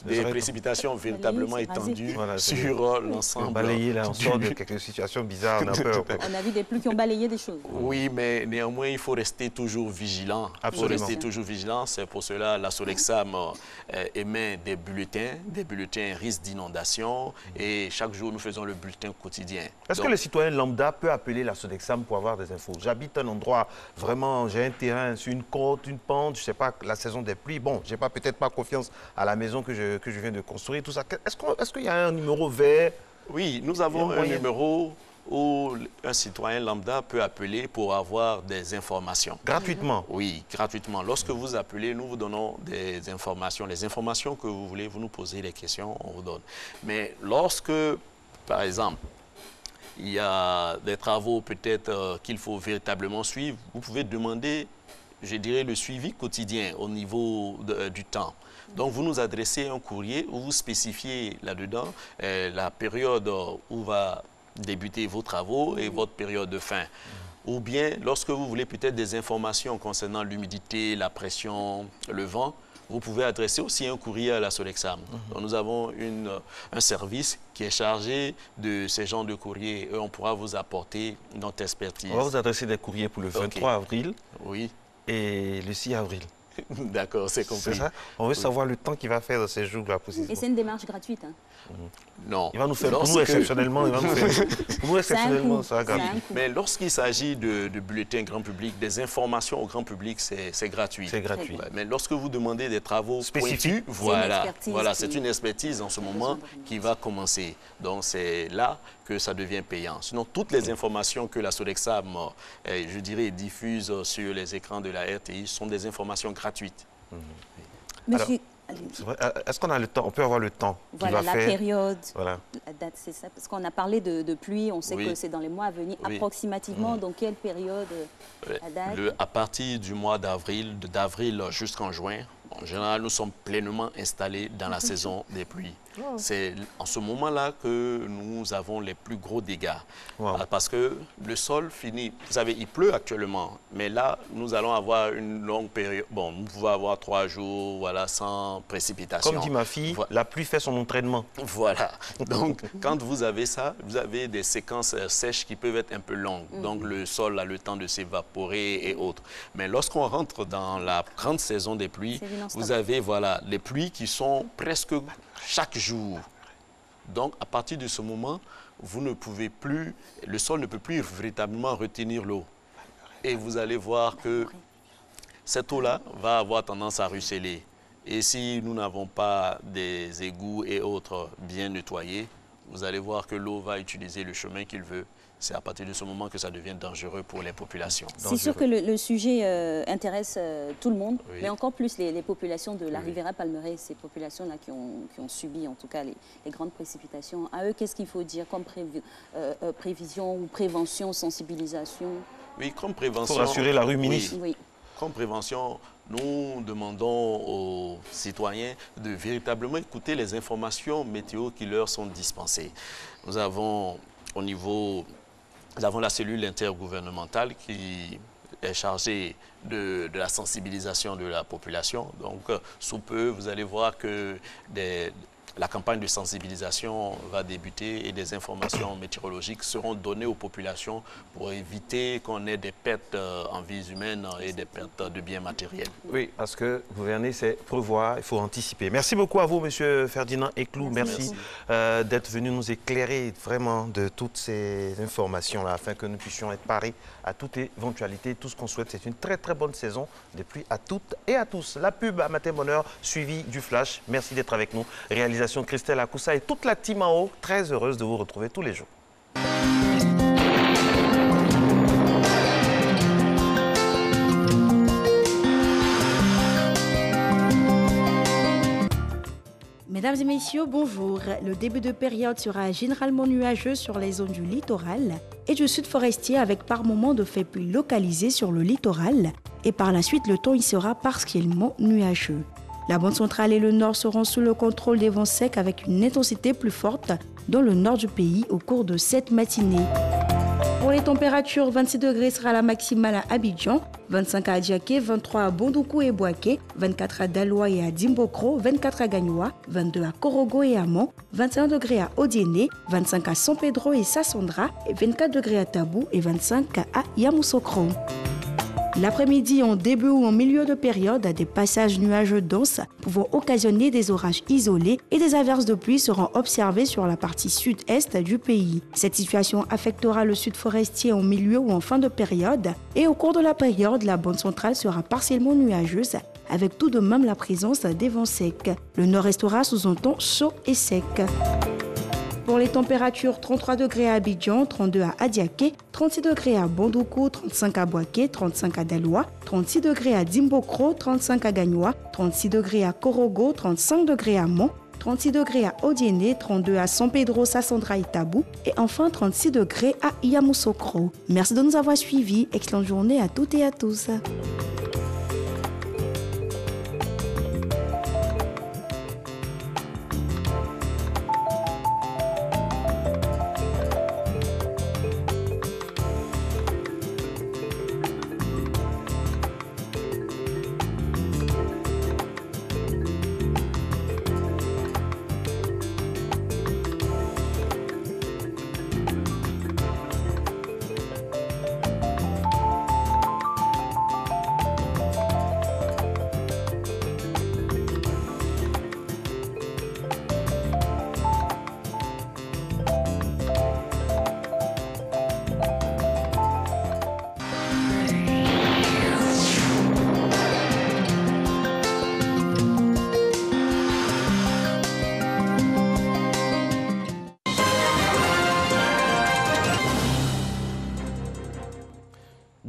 Des précipitations véritablement étendues sur l'ensemble. Balayer, là, on sort de quelques situations bizarres, on a peur. On a vu des pluies qui ont balayé des choses. Oui, mais néanmoins, il faut rester toujours vigilant. Absolument. Il faut rester toujours vigilant. C'est pour cela que la Solexam émet des bulletins risque d'inondation. Et chaque jour, nous faisons le bulletin quotidien. Est-ce que le citoyen lambda peut appeler la Solexam pour avoir des infos? J'habite un endroit, vraiment, j'ai un terrain sur une côte, une pente, je ne sais pas, la saison des pluies. Bon, je n'ai peut-être pas confiance à la maison que je viens de construire, tout ça. Est-ce qu'il y a un numéro vert? Oui, nous avons un numéro où un citoyen lambda peut appeler pour avoir des informations. Gratuitement? Oui, gratuitement. Lorsque vous appelez, nous vous donnons des informations. Les informations que vous voulez, vous nous posez les questions, on vous donne. Mais lorsque, par exemple, il y a des travaux peut-être qu'il faut véritablement suivre, vous pouvez demander, je dirais, le suivi quotidien au niveau du temps. Donc, vous nous adressez un courrier où vous spécifiez là-dedans la période où va débuter vos travaux et votre période de fin. Ou bien, lorsque vous voulez peut-être des informations concernant l'humidité, la pression, le vent, vous pouvez adresser aussi un courrier à la Solexam. Donc, nous avons un service qui est chargé de ces genres de courriers et on pourra vous apporter notre expertise. On va vous adresser des courriers pour le 23 avril oui. et le 6 avril. D'accord, c'est compris. C'est ça? On veut savoir le temps qu'il va faire dans ces jours-là. Et c'est une démarche gratuite. Hein. Non. Il va nous faire, pour nous exceptionnellement, il va nous faire. Pour nous exceptionnellement, ça va gratuit. Mais lorsqu'il s'agit de bulletins grand public, des informations au grand public, c'est gratuit. C'est gratuit. Ouais, mais lorsque vous demandez des travaux spécifiques, voilà, c'est une expertise en ce moment qui va commencer. Donc c'est là que ça devient payant. Sinon, toutes les informations que la Sodexam, je dirais, diffuse sur les écrans de la RTI sont des informations gratuites. Monsieur... Est-ce qu'on a le temps? On peut avoir le temps. Voilà, la période, voilà. La date, c'est ça. Parce qu'on a parlé de pluie, on sait que c'est dans les mois à venir. Approximativement, dans quelle période la date? À partir du mois d'avril jusqu'en juin, en général, nous sommes pleinement installés dans la saison des pluies. C'est en ce moment-là que nous avons les plus gros dégâts. Parce que le sol finit... Vous savez, il pleut actuellement, mais là, nous allons avoir une longue période. Bon, nous pouvons avoir 3 jours voilà, sans précipitation. Comme dit ma fille, la pluie fait son entraînement. Voilà. Donc, quand vous avez ça, vous avez des séquences sèches qui peuvent être un peu longues. Donc, le sol a le temps de s'évaporer et autres. Mais lorsqu'on rentre dans la grande saison des pluies, vous avez voilà, les pluies qui sont presque chaque jour. Donc, à partir de ce moment, vous ne pouvez plus, le sol ne peut plus véritablement retenir l'eau. Et vous allez voir que cette eau-là va avoir tendance à ruisseler. Et si nous n'avons pas des égouts et autres bien nettoyés, vous allez voir que l'eau va utiliser le chemin qu'il veut. C'est à partir de ce moment que ça devient dangereux pour les populations. C'est sûr que le sujet intéresse tout le monde, mais encore plus les populations de la Riviera Palmeraie, ces populations-là qui ont subi en tout cas les grandes précipitations. À eux, qu'est-ce qu'il faut dire comme prévision ou prévention, sensibilisation? Oui, comme prévention... Pour rassurer la rue ministre. Oui. Comme prévention, nous demandons aux citoyens de véritablement écouter les informations météo qui leur sont dispensées. Nous avons au niveau... Nous avons la cellule intergouvernementale qui est chargée de la sensibilisation de la population. Donc, sous peu, vous allez voir que la campagne de sensibilisation va débuter et des informations météorologiques seront données aux populations pour éviter qu'on ait des pertes en vies humaines et des pertes de biens matériels. Oui, parce que gouverner, c'est prévoir, il faut anticiper. Merci beaucoup à vous, M. Ferdinand Eclou. Merci d'être venu nous éclairer vraiment de toutes ces informations-là afin que nous puissions être parés à toute éventualité. Tout ce qu'on souhaite, c'est une très très bonne saison de pluie à toutes et à tous. La pub à Matin Bonheur, suivi du flash. Merci d'être avec nous. Réalisation Christelle Akoussa et toute la team en haut, très heureuse de vous retrouver tous les jours. Mesdames et messieurs, bonjour. Le début de période sera généralement nuageux sur les zones du littoral et du sud forestier avec par moments de faibles pluies localisées sur le littoral. Et par la suite, le temps y sera partiellement nuageux. La bande centrale et le nord seront sous le contrôle des vents secs avec une intensité plus forte dans le nord du pays au cours de cette matinée. Pour les températures, 26 degrés sera la maximale à Abidjan, 25 à Adiaké, 23 à Bondoukou et Boaké, 24 à Daloa et à Dimbokro, 24 à Gagnoa, 22 à Korogo et Amon, 21 degrés à Odiéné, 25 à San Pedro et Sassandra, et 24 degrés à Tabou et 25 à Yamoussoukro. L'après-midi, en début ou en milieu de période, des passages nuageux denses pouvant occasionner des orages isolés et des averses de pluie seront observés sur la partie sud-est du pays. Cette situation affectera le sud forestier en milieu ou en fin de période et au cours de la période, la bande centrale sera partiellement nuageuse avec tout de même la présence des vents secs. Le nord restera sous un temps chaud et sec. Pour les températures, 33 degrés à Abidjan, 32 à Adiaké, 36 degrés à Bondoukou, 35 à Boaké, 35 à Daloa, 36 degrés à Dimbokro, 35 à Gagnoa, 36 degrés à Korogo, 35 degrés à Mont, 36 degrés à Odiéné, 32 à San Pedro, Sassandra et Tabou et enfin 36 degrés à Yamoussoukro. Merci de nous avoir suivis. Excellente journée à toutes et à tous.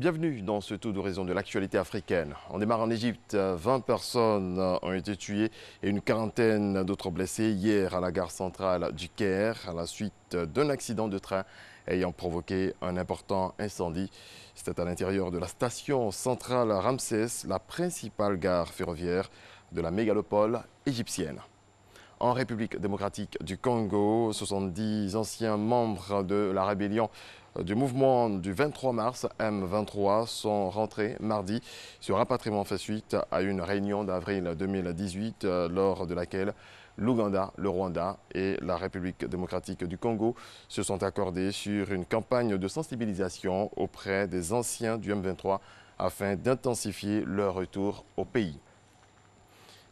Bienvenue dans ce tour d'horizon de l'actualité africaine. On démarre en Égypte. 20 personnes ont été tuées et une quarantaine d'autres blessées hier à la gare centrale du Caire à la suite d'un accident de train ayant provoqué un important incendie. C'était à l'intérieur de la station centrale Ramsès, la principale gare ferroviaire de la mégalopole égyptienne. En République démocratique du Congo, 70 anciens membres de la rébellion du mouvement du 23 mars M23 sont rentrés mardi. Ce rapatriement fait suite à une réunion d'avril 2018 lors de laquelle l'Ouganda, le Rwanda et la République démocratique du Congo se sont accordés sur une campagne de sensibilisation auprès des anciens du M23 afin d'intensifier leur retour au pays.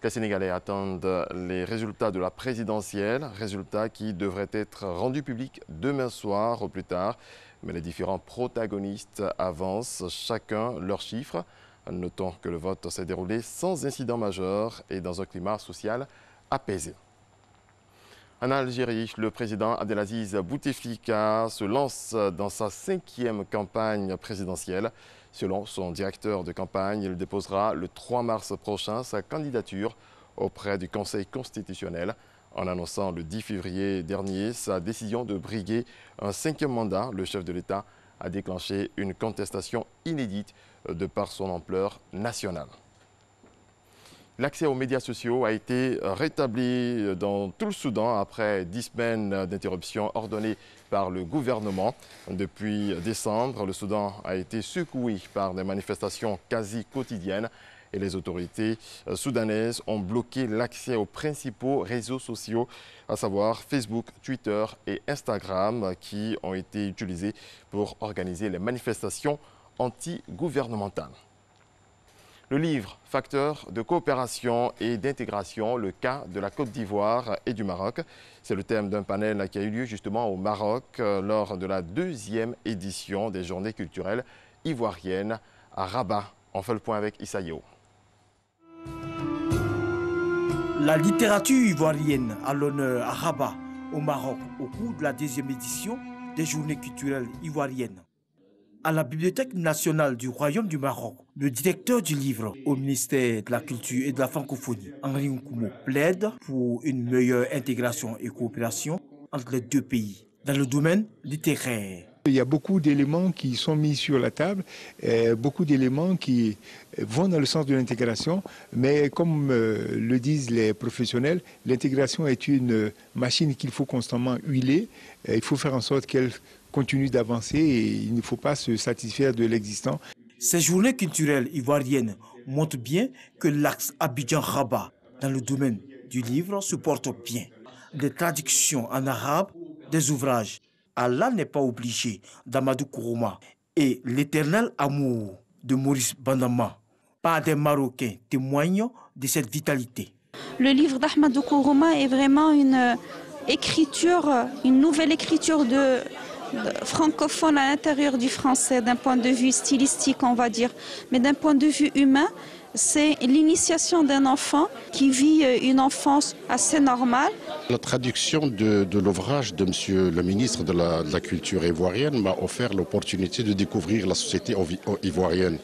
Les Sénégalais attendent les résultats de la présidentielle, résultats qui devraient être rendus publics demain soir au plus tard. Mais les différents protagonistes avancent chacun leurs chiffres. Notons que le vote s'est déroulé sans incident majeur et dans un climat social apaisé. En Algérie, le président Abdelaziz Bouteflika se lance dans sa 5e campagne présidentielle. Selon son directeur de campagne, il déposera le 3 mars prochain sa candidature auprès du Conseil constitutionnel en annonçant le 10 février dernier sa décision de briguer un 5e mandat. Le chef de l'État a déclenché une contestation inédite de par son ampleur nationale. L'accès aux médias sociaux a été rétabli dans tout le Soudan après 10 semaines d'interruption ordonnées par le gouvernement. Depuis décembre, le Soudan a été secoué par des manifestations quasi quotidiennes et les autorités soudanaises ont bloqué l'accès aux principaux réseaux sociaux, à savoir Facebook, Twitter et Instagram, qui ont été utilisés pour organiser les manifestations anti-gouvernementales. Le livre « Facteurs de coopération et d'intégration, le cas de la Côte d'Ivoire et du Maroc ». C'est le thème d'un panel qui a eu lieu justement au Maroc lors de la 2e édition des Journées culturelles ivoiriennes à Rabat. On fait le point avec Issa Yeo. La littérature ivoirienne à l'honneur à Rabat, au Maroc, au cours de la 2e édition des Journées culturelles ivoiriennes. À la Bibliothèque nationale du Royaume du Maroc, le directeur du livre au ministère de la Culture et de la Francophonie, Henri Nkoumo, plaide pour une meilleure intégration et coopération entre les deux pays dans le domaine littéraire. Il y a beaucoup d'éléments qui sont mis sur la table, beaucoup d'éléments qui vont dans le sens de l'intégration, mais comme le disent les professionnels, l'intégration est une machine qu'il faut constamment huiler. Il faut faire en sorte qu'elle continue d'avancer et il ne faut pas se satisfaire de l'existant. Ces journées culturelles ivoiriennes montrent bien que l'axe Abidjan-Rabat dans le domaine du livre se porte bien. Des traductions en arabe des ouvrages Allah n'est pas obligé d'Amadou Kourouma et L'éternel amour de Maurice Bandama par des Marocains témoignent de cette vitalité. Le livre d'Ahmadou Kourouma est vraiment une écriture, une nouvelle écriture francophone à l'intérieur du français d'un point de vue stylistique, on va dire, mais d'un point de vue humain. C'est l'initiation d'un enfant qui vit une enfance assez normale. La traduction de l'ouvrage de Monsieur le ministre de la Culture ivoirienne m'a offert l'opportunité de découvrir la société ivoirienne,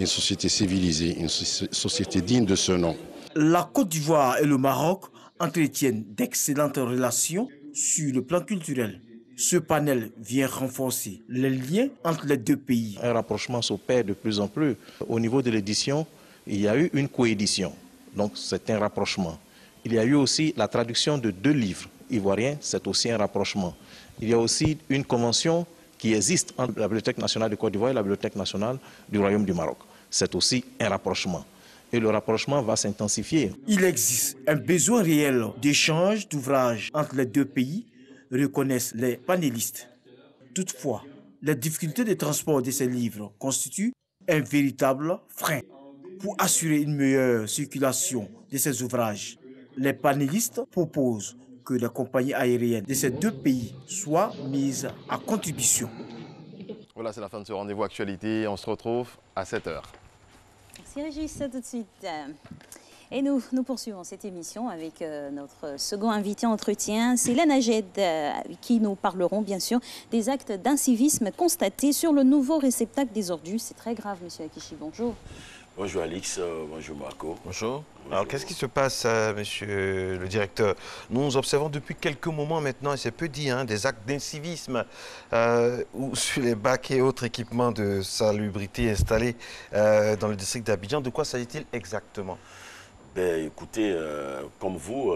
une société civilisée, une société digne de ce nom. La Côte d'Ivoire et le Maroc entretiennent d'excellentes relations sur le plan culturel. Ce panel vient renforcer les liens entre les deux pays. Un rapprochement s'opère de plus en plus. Au niveau de l'édition, il y a eu une coédition, donc c'est un rapprochement. Il y a eu aussi la traduction de 2 livres ivoiriens, c'est aussi un rapprochement. Il y a aussi une convention qui existe entre la Bibliothèque nationale de Côte d'Ivoire et la Bibliothèque nationale du Royaume du Maroc. C'est aussi un rapprochement. Et le rapprochement va s'intensifier. Il existe un besoin réel d'échange d'ouvrages entre les deux pays, reconnaissent les panélistes. Toutefois, les difficultés de transport de ces livres constituent un véritable frein. Pour assurer une meilleure circulation de ces ouvrages, les panélistes proposent que les compagnies aériennes de ces deux pays soient mises à contribution. Voilà, c'est la fin de ce rendez-vous actualité. On se retrouve à 7h. Merci Régis, tout de suite. Et nous poursuivons cette émission avec notre second invité entretien, c'est l'ANAGED, qui nous parleront bien sûr des actes d'incivisme constatés sur le nouveau réceptacle des ordures. C'est très grave, monsieur Akichi. Bonjour. Bonjour Alix, bonjour Marco. Bonjour. Alors qu'est-ce qui se passe, monsieur le directeur? Nous observons depuis quelques moments maintenant, et c'est peu dit, des actes d'incivisme sur les bacs et autres équipements de salubrité installés dans le district d'Abidjan. De quoi s'agit-il exactement? Ben, écoutez, comme vous,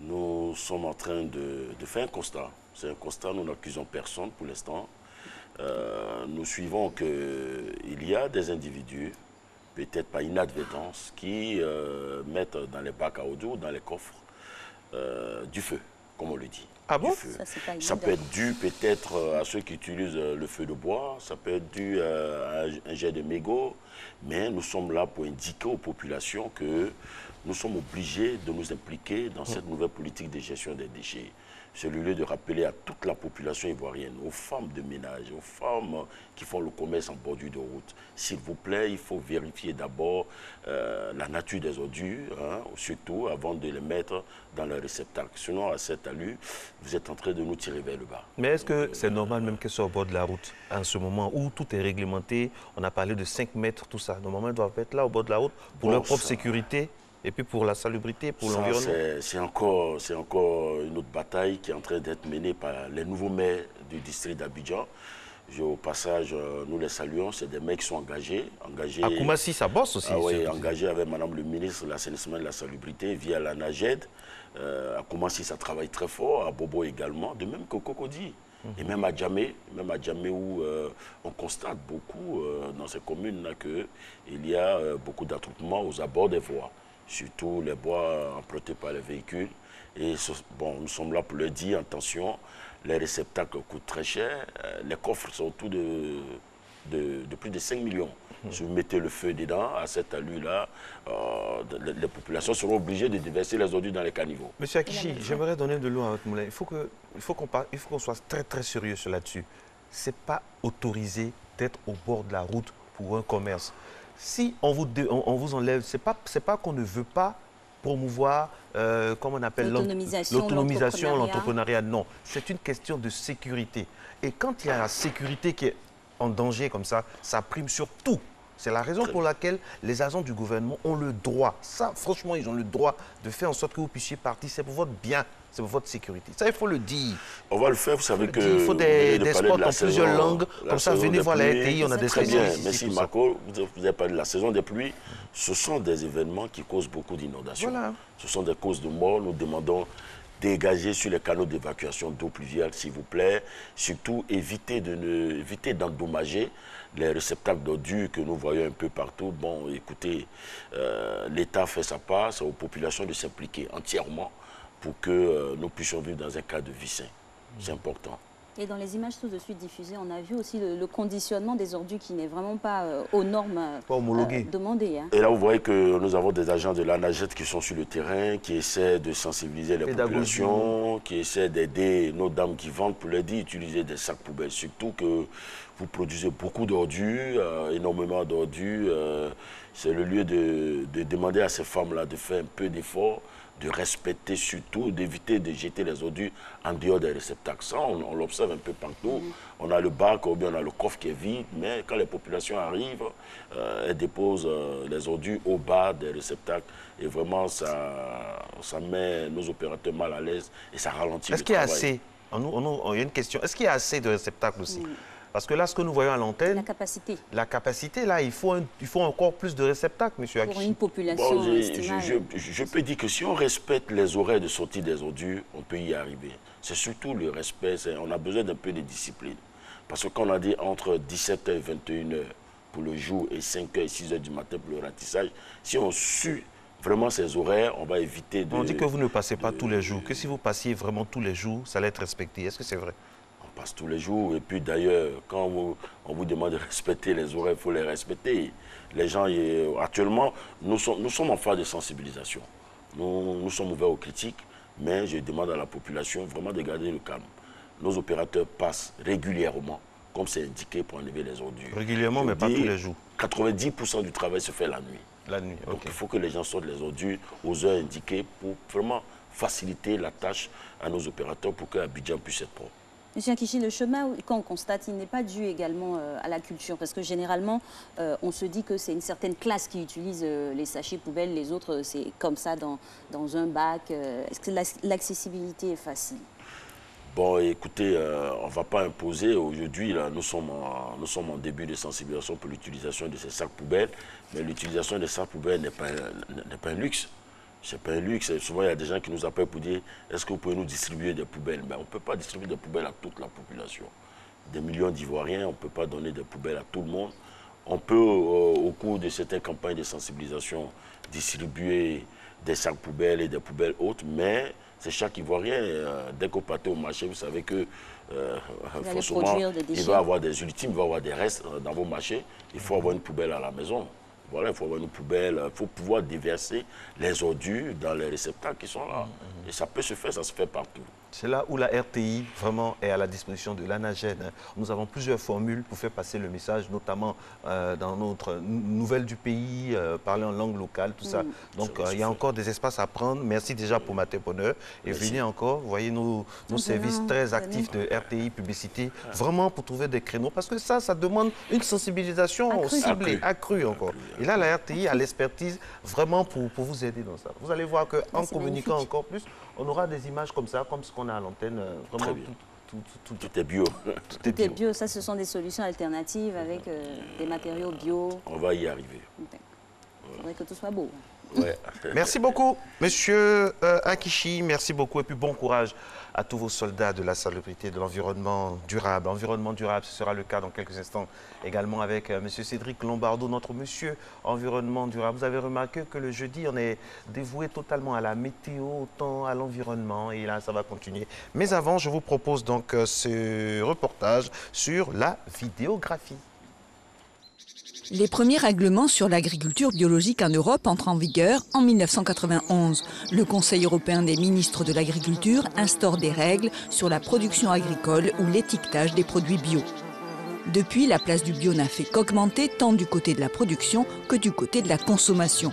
nous sommes en train de faire un constat. C'est un constat, nous n'accusons personne pour l'instant. Nous suivons qu'il y a des individus, peut-être par inadvertance, qui mettent dans les bacs à eau, dans les coffres, du feu, comme on le dit. Ah bon? Ça peut être dû peut-être à ceux qui utilisent le feu de bois, ça peut être dû à un jet de mégots, mais nous sommes là pour indiquer aux populations que nous sommes obligés de nous impliquer dans cette nouvelle politique de gestion des déchets. C'est le lieu de rappeler à toute la population ivoirienne, aux femmes de ménage, aux femmes qui font le commerce en bordure de route. S'il vous plaît, il faut vérifier d'abord la nature des ordures, surtout avant de les mettre dans le réceptacle. Sinon, à cette allure, vous êtes en train de nous tirer vers le bas. Mais est-ce que c'est normal même qu'elles soient au bord de la route, en ce moment où tout est réglementé? On a parlé de 5 mètres, tout ça. Normalement, elles doivent être là, au bord de la route, pour leur propre sécurité. Et puis pour la salubrité, pour l'environnement. C'est encore une autre bataille qui est en train d'être menée par les nouveaux maires du district d'Abidjan. Au passage, nous les saluons, c'est des mecs qui sont engagés. À Koumassi, ça bosse aussi. Oui, engagés avec Madame le ministre de l'assainissement et de la salubrité via l'ANAGED. À Koumassi, ça travaille très fort, à Bobo également, de même qu'au Cocody. Et même à Djamé où on constate beaucoup dans ces communes-là qu'il y a beaucoup d'attroupements aux abords des voies. Surtout les bois empruntés par les véhicules. Et bon, nous sommes là pour leur dire, attention, les réceptacles coûtent très cher, les coffres sont autour de plus de 5 millions. Si vous mettez le feu dedans, à cette allure-là, les populations seront obligées de déverser les ordures dans les caniveaux. Monsieur Akichi, j'aimerais donner de l'eau à votre moulin. Il faut qu'on soit très très sérieux là-dessus. Ce n'est pas autorisé d'être au bord de la route pour un commerce. Si on vous enlève, ce n'est pas qu'on ne veut pas promouvoir, comment on appelle l'autonomisation, l'entrepreneuriat. Non, c'est une question de sécurité. Et quand il y a la sécurité qui est en danger comme ça prime sur tout. C'est la raison pour laquelle les agents du gouvernement ont le droit, ça franchement ils ont le droit de faire en sorte que vous puissiez partir, c'est pour votre bien. C'est pour votre sécurité. Ça, il faut le dire. On va le faire, vous savez que... Il faut des spots en plusieurs langues. Comme ça, venez voir la RTI, on a des très bien. Merci Marco. Vous avez parlé de la saison des pluies. Ce sont des événements qui causent beaucoup d'inondations. Voilà. Ce sont des causes de mort. Nous demandons dégager sur les canaux d'évacuation d'eau pluviale, s'il vous plaît. Surtout, éviter d'endommager les réceptacles d'ordures que nous voyons un peu partout. Bon, écoutez, l'État fait sa part. C'est aux populations de s'impliquer entièrement pour que nous puissions vivre dans un cadre de vie sain. C'est important. Et dans les images tout de suite diffusées, on a vu aussi le conditionnement des ordures qui n'est vraiment pas aux normes demandées. Et là, vous voyez que nous avons des agents de l'ANAGED qui sont sur le terrain, qui essaient de sensibiliser les populations, qui essaient d'aider nos dames qui vendent pour leur dire d'utiliser des sacs poubelles. Surtout que vous produisez beaucoup d'ordures, énormément d'ordures. C'est le lieu de demander à ces femmes-là de faire un peu d'effort, de respecter surtout, d'éviter de jeter les ordures en dehors des réceptacles. Ça, on l'observe un peu partout. On a le bac ou bien on a le coffre qui est vide, mais quand les populations arrivent, elles déposent les ordures au bas des réceptacles. Et vraiment, ça met nos opérateurs mal à l'aise et ça ralentit le travail. Est-ce qu'il y a assez? Il y a une question. Est-ce qu'il y a assez de réceptacles aussi? Parce que là, ce que nous voyons à l'antenne... La capacité. La capacité, là, il faut encore plus de réceptacles, monsieur Akichi. Pour une population je peux dire que si on respecte les horaires de sortie des ordures, on peut y arriver. C'est surtout le respect. On a besoin d'un peu de discipline. Parce que quand on a dit entre 17h et 21h pour le jour et 5h et 6h du matin pour le ratissage, si on suit vraiment ces horaires, on va éviter de... On dit que vous ne passez pas tous les jours, que si vous passiez vraiment tous les jours, ça allait être respecté. Est-ce que c'est vrai? On passe tous les jours. Et puis d'ailleurs, quand on vous demande de respecter les horaires, il faut les respecter. Les gens, actuellement, nous sommes en phase de sensibilisation. Nous sommes ouverts aux critiques, mais je demande à la population vraiment de garder le calme. Nos opérateurs passent régulièrement, comme c'est indiqué, pour enlever les ordures. Régulièrement, mais pas tous les jours. 90% du travail se fait la nuit. La nuit, Donc il faut que les gens sortent les ordures aux heures indiquées pour vraiment faciliter la tâche à nos opérateurs pour que Abidjan puisse être propre. Monsieur Akichi, le chemin, quand on constate, il n'est pas dû également à la culture, parce que généralement, on se dit que c'est une certaine classe qui utilise les sachets poubelles, les autres, c'est comme ça dans un bac. Est-ce que l'accessibilité est facile? Bon, écoutez, on ne va pas imposer. Aujourd'hui, nous sommes en début de sensibilisation pour l'utilisation de ces sacs poubelles, mais l'utilisation des sacs poubelles n'est pas un luxe. Ce n'est pas un luxe. Souvent, il y a des gens qui nous appellent pour dire « Est-ce que vous pouvez nous distribuer des poubelles ?» Ben, on ne peut pas distribuer des poubelles à toute la population. Des millions d'Ivoiriens, on ne peut pas donner des poubelles à tout le monde. On peut, au cours de certaines campagnes de sensibilisation, distribuer des sacs poubelles et des poubelles autres, mais c'est chaque Ivoirien. Dès qu'on partez au marché, vous savez que forcément, il va avoir des ultimes, il va avoir des restes dans vos marchés. Il faut avoir une poubelle à la maison. Voilà, il faut avoir une poubelle, il faut pouvoir déverser les ordures dans les réceptacles qui sont là. Et ça peut se faire, ça se fait partout. C'est là où la RTI vraiment est à la disposition de l'ANAGED. Nous avons plusieurs formules pour faire passer le message, notamment dans notre nouvelle du pays, parler en langue locale, tout ça. Donc il y a encore des espaces à prendre. Merci déjà pour Matin Bonheur. Et venez encore, vous voyez nos services très actifs de RTI, publicité, vraiment pour trouver des créneaux. Parce que ça demande une sensibilisation ciblée, accrue encore. Et là, la RTI a l'expertise vraiment pour vous aider dans ça. Vous allez voir qu'en communiquant encore plus, on aura des images comme ça, comme ce qu'on a à l'antenne. Vraiment, tout est bio. Tout est bio. Ça, ce sont des solutions alternatives avec des matériaux bio. On va y arriver. Il faudrait que tout soit beau. Ouais. Merci beaucoup, monsieur Akichi. Merci beaucoup et puis bon courage à tous vos soldats de la salubrité, de l'environnement durable. Environnement durable, ce sera le cas dans quelques instants également avec monsieur Cédric Lombardo, notre monsieur environnement durable. Vous avez remarqué que le jeudi, on est dévoué totalement à la météo, autant à l'environnement et là, ça va continuer. Mais avant, je vous propose donc ce reportage sur la vidéographie. Les premiers règlements sur l'agriculture biologique en Europe entrent en vigueur en 1991. Le Conseil européen des ministres de l'agriculture instaure des règles sur la production agricole ou l'étiquetage des produits bio. Depuis, la place du bio n'a fait qu'augmenter tant du côté de la production que du côté de la consommation.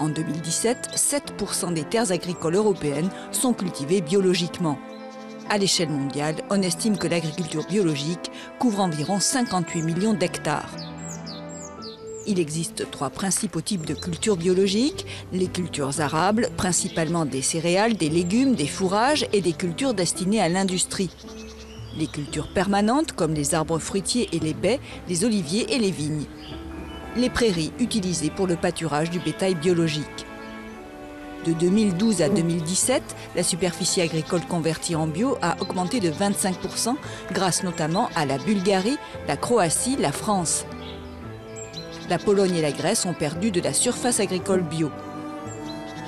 En 2017, 7% des terres agricoles européennes sont cultivées biologiquement. À l'échelle mondiale, on estime que l'agriculture biologique couvre environ 58 millions d'hectares. Il existe 3 principaux types de cultures biologiques, les cultures arables, principalement des céréales, des légumes, des fourrages et des cultures destinées à l'industrie. Les cultures permanentes comme les arbres fruitiers et les baies, les oliviers et les vignes. Les prairies utilisées pour le pâturage du bétail biologique. De 2012 à 2017, la superficie agricole convertie en bio a augmenté de 25% grâce notamment à la Bulgarie, la Croatie, la France. La Pologne et la Grèce ont perdu de la surface agricole bio.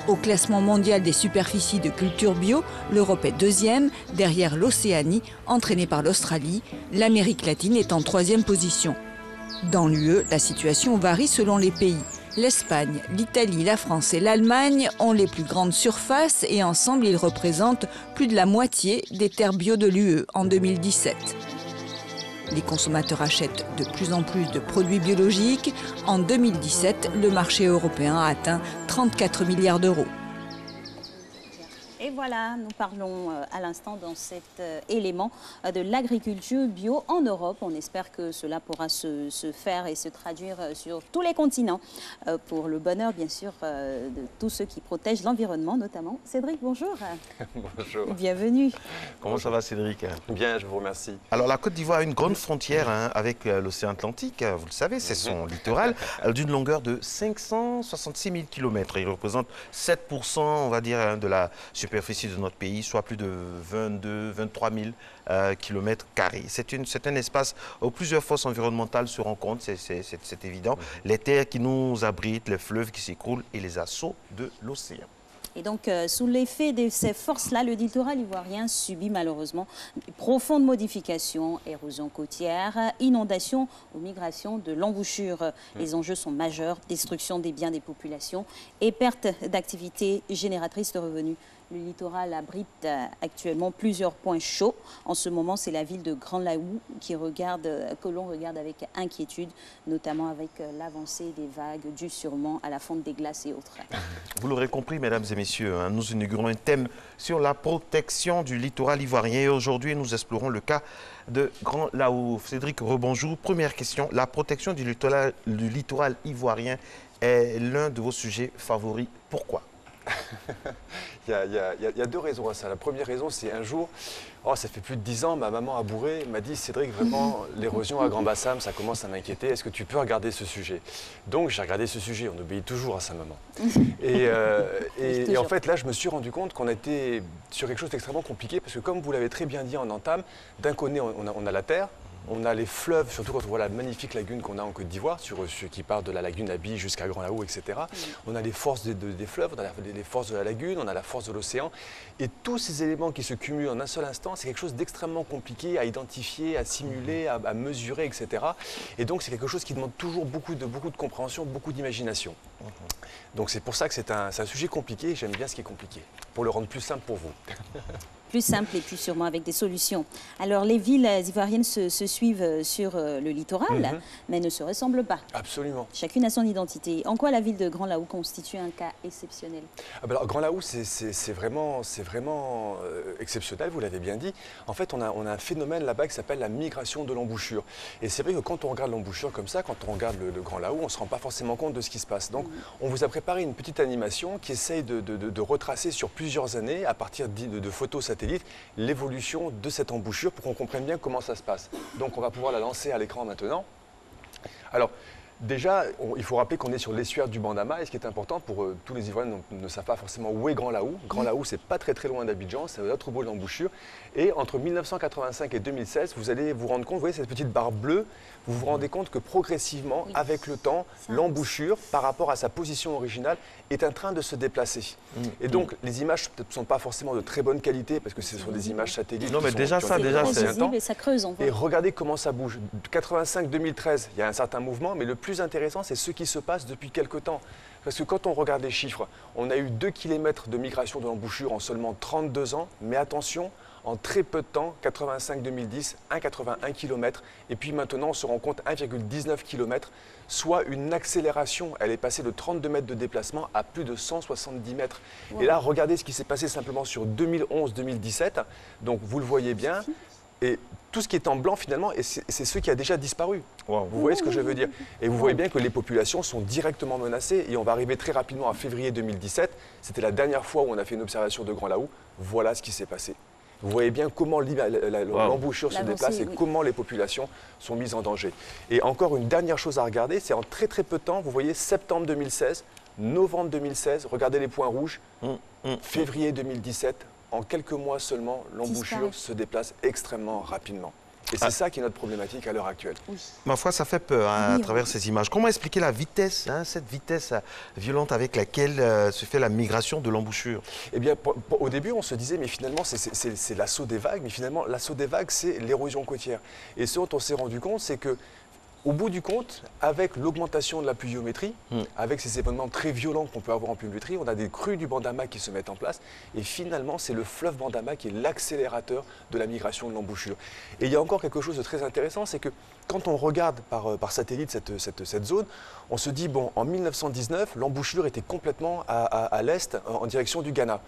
Au classement mondial des superficies de culture bio, l'Europe est 2e, derrière l'Océanie, entraînée par l'Australie. L'Amérique latine est en 3e position. Dans l'UE, la situation varie selon les pays. L'Espagne, l'Italie, la France et l'Allemagne ont les plus grandes surfaces et ensemble, ils représentent plus de la moitié des terres bio de l'UE en 2017. Les consommateurs achètent de plus en plus de produits biologiques. En 2017, le marché européen a atteint 34 milliards d'euros. Et voilà, nous parlons à l'instant dans cet élément de l'agriculture bio en Europe. On espère que cela pourra se faire et se traduire sur tous les continents pour le bonheur, bien sûr, de tous ceux qui protègent l'environnement, notamment. Cédric, bonjour. Bonjour. Bienvenue. Comment ça va, Cédric? Bien, je vous remercie. Alors, la Côte d'Ivoire a une grande frontière avec l'océan Atlantique, vous le savez, c'est son littoral, d'une longueur de 566 000 km. Il représente 7%, on va dire, de la superficie de notre pays, soit plus de 23 000 km². C'est un espace où plusieurs forces environnementales se rencontrent, c'est évident. Les terres qui nous abritent, les fleuves qui s'écroulent et les assauts de l'océan. Et donc, sous l'effet de ces forces-là, le littoral ivoirien subit malheureusement de profondes modifications, érosion côtière, inondations ou migration de l'embouchure. Les enjeux sont majeurs, destruction des biens des populations et perte d'activités génératrices de revenus. Le littoral abrite actuellement plusieurs points chauds. En ce moment, c'est la ville de Grand Laou que l'on regarde avec inquiétude, notamment avec l'avancée des vagues dues sûrement à la fonte des glaces et autres. Vous l'aurez compris, mesdames et messieurs, nous inaugurons un thème sur la protection du littoral ivoirien. Et aujourd'hui, nous explorons le cas de Grand Laou. Cédric, rebonjour. Première question, la protection du littoral ivoirien est l'un de vos sujets favoris. Pourquoi ? Il y a deux raisons à ça. La première raison, c'est un jour, ça fait plus de 10 ans, ma maman à Bourré m'a dit « Cédric, vraiment, l'érosion à Grand Bassam, ça commence à m'inquiéter. Est-ce que tu peux regarder ce sujet ?» Donc, j'ai regardé ce sujet. On obéit toujours à sa maman. Et en fait, là, je me suis rendu compte qu'on était sur quelque chose d'extrêmement compliqué parce que, comme vous l'avez très bien dit en entame, d'un côté, on a la terre. On a les fleuves, surtout quand on voit la magnifique lagune qu'on a en Côte d'Ivoire, qui part de la lagune Abi jusqu'à Grand Laou, etc. On a les forces des fleuves, on a les forces de la lagune, on a la force de l'océan. Et tous ces éléments qui se cumulent en un seul instant, c'est quelque chose d'extrêmement compliqué à identifier, à simuler, à mesurer, etc. Et donc c'est quelque chose qui demande toujours beaucoup de compréhension, beaucoup d'imagination. Donc c'est pour ça que c'est un sujet compliqué et j'aime bien ce qui est compliqué, pour le rendre plus simple pour vous. Plus simple et plus sûrement avec des solutions. Alors, les villes ivoiriennes se suivent sur le littoral, mais ne se ressemblent pas. Absolument. Chacune a son identité. En quoi la ville de Grand Laou constitue un cas exceptionnel? Alors, Grand Laou, c'est vraiment exceptionnel, vous l'avez bien dit. En fait, on a un phénomène là-bas qui s'appelle la migration de l'embouchure. Et c'est vrai que quand on regarde l'embouchure comme ça, quand on regarde le Grand Laou, on ne se rend pas forcément compte de ce qui se passe. Donc, on vous a préparé une petite animation qui essaye de retracer sur plusieurs années, à partir de photos satellites, l'évolution de cette embouchure pour qu'on comprenne bien comment ça se passe. Donc on va pouvoir la lancer à l'écran maintenant. Alors déjà, il faut rappeler qu'on est sur l'estuaire du Bandama et ce qui est important pour tous les Ivoiriens ne savent pas forcément où est Grand Laou. Grand Laou, c'est pas très loin d'Abidjan, c'est à l'autre bout de l'embouchure. Et entre 1985 et 2016, vous allez vous rendre compte, vous voyez cette petite barre bleue, vous vous rendez compte que progressivement, avec le temps, l'embouchure, par rapport à sa position originale, est en train de se déplacer. Et donc, les images ne sont pas forcément de très bonne qualité parce que ce sont des images satellites. Non, mais déjà ça, et ça creuse. Et regardez comment ça bouge. 85-2013, il y a un certain mouvement, mais le plus intéressant, c'est ce qui se passe depuis quelque temps. Parce que quand on regarde les chiffres, on a eu 2 km de migration de l'embouchure en seulement 32 ans, mais attention, en très peu de temps, 85-2010, 1,81 km, et puis maintenant on se rend compte 1,19 km, soit une accélération. Elle est passée de 32 mètres de déplacement à plus de 170 mètres. Wow. Et là, regardez ce qui s'est passé simplement sur 2011-2017, donc vous le voyez bien, et tout ce qui est en blanc finalement, c'est ce qui a déjà disparu. Wow. Vous voyez ce que je veux dire? Et vous voyez bien que les populations sont directement menacées, et on va arriver très rapidement à février 2017, c'était la dernière fois où on a fait une observation de Grand Laou, voilà ce qui s'est passé. Vous voyez bien comment l'embouchure se déplace et comment les populations sont mises en danger. Et encore une dernière chose à regarder, c'est en très peu de temps, vous voyez septembre 2016, novembre 2016, regardez les points rouges, février 2017, en quelques mois seulement, l'embouchure se déplace extrêmement rapidement. Et c'est ça qui est notre problématique à l'heure actuelle. Ma foi, ça fait peur à travers ces images. Comment expliquer la vitesse, cette vitesse violente avec laquelle se fait la migration de l'embouchure? Eh bien, au début, on se disait, mais finalement, c'est l'assaut des vagues. Mais finalement, l'assaut des vagues, c'est l'érosion côtière. Et ce dont on s'est rendu compte, c'est que au bout du compte, avec l'augmentation de la pluviométrie, avec ces événements très violents qu'on peut avoir en pluviométrie, on a des crues du Bandama qui se mettent en place. Et finalement, c'est le fleuve Bandama qui est l'accélérateur de la migration de l'embouchure. Et il y a encore quelque chose de très intéressant, c'est que quand on regarde par satellite cette zone, on se dit, bon, en 1919, l'embouchure était complètement à l'est, en direction du Ghana.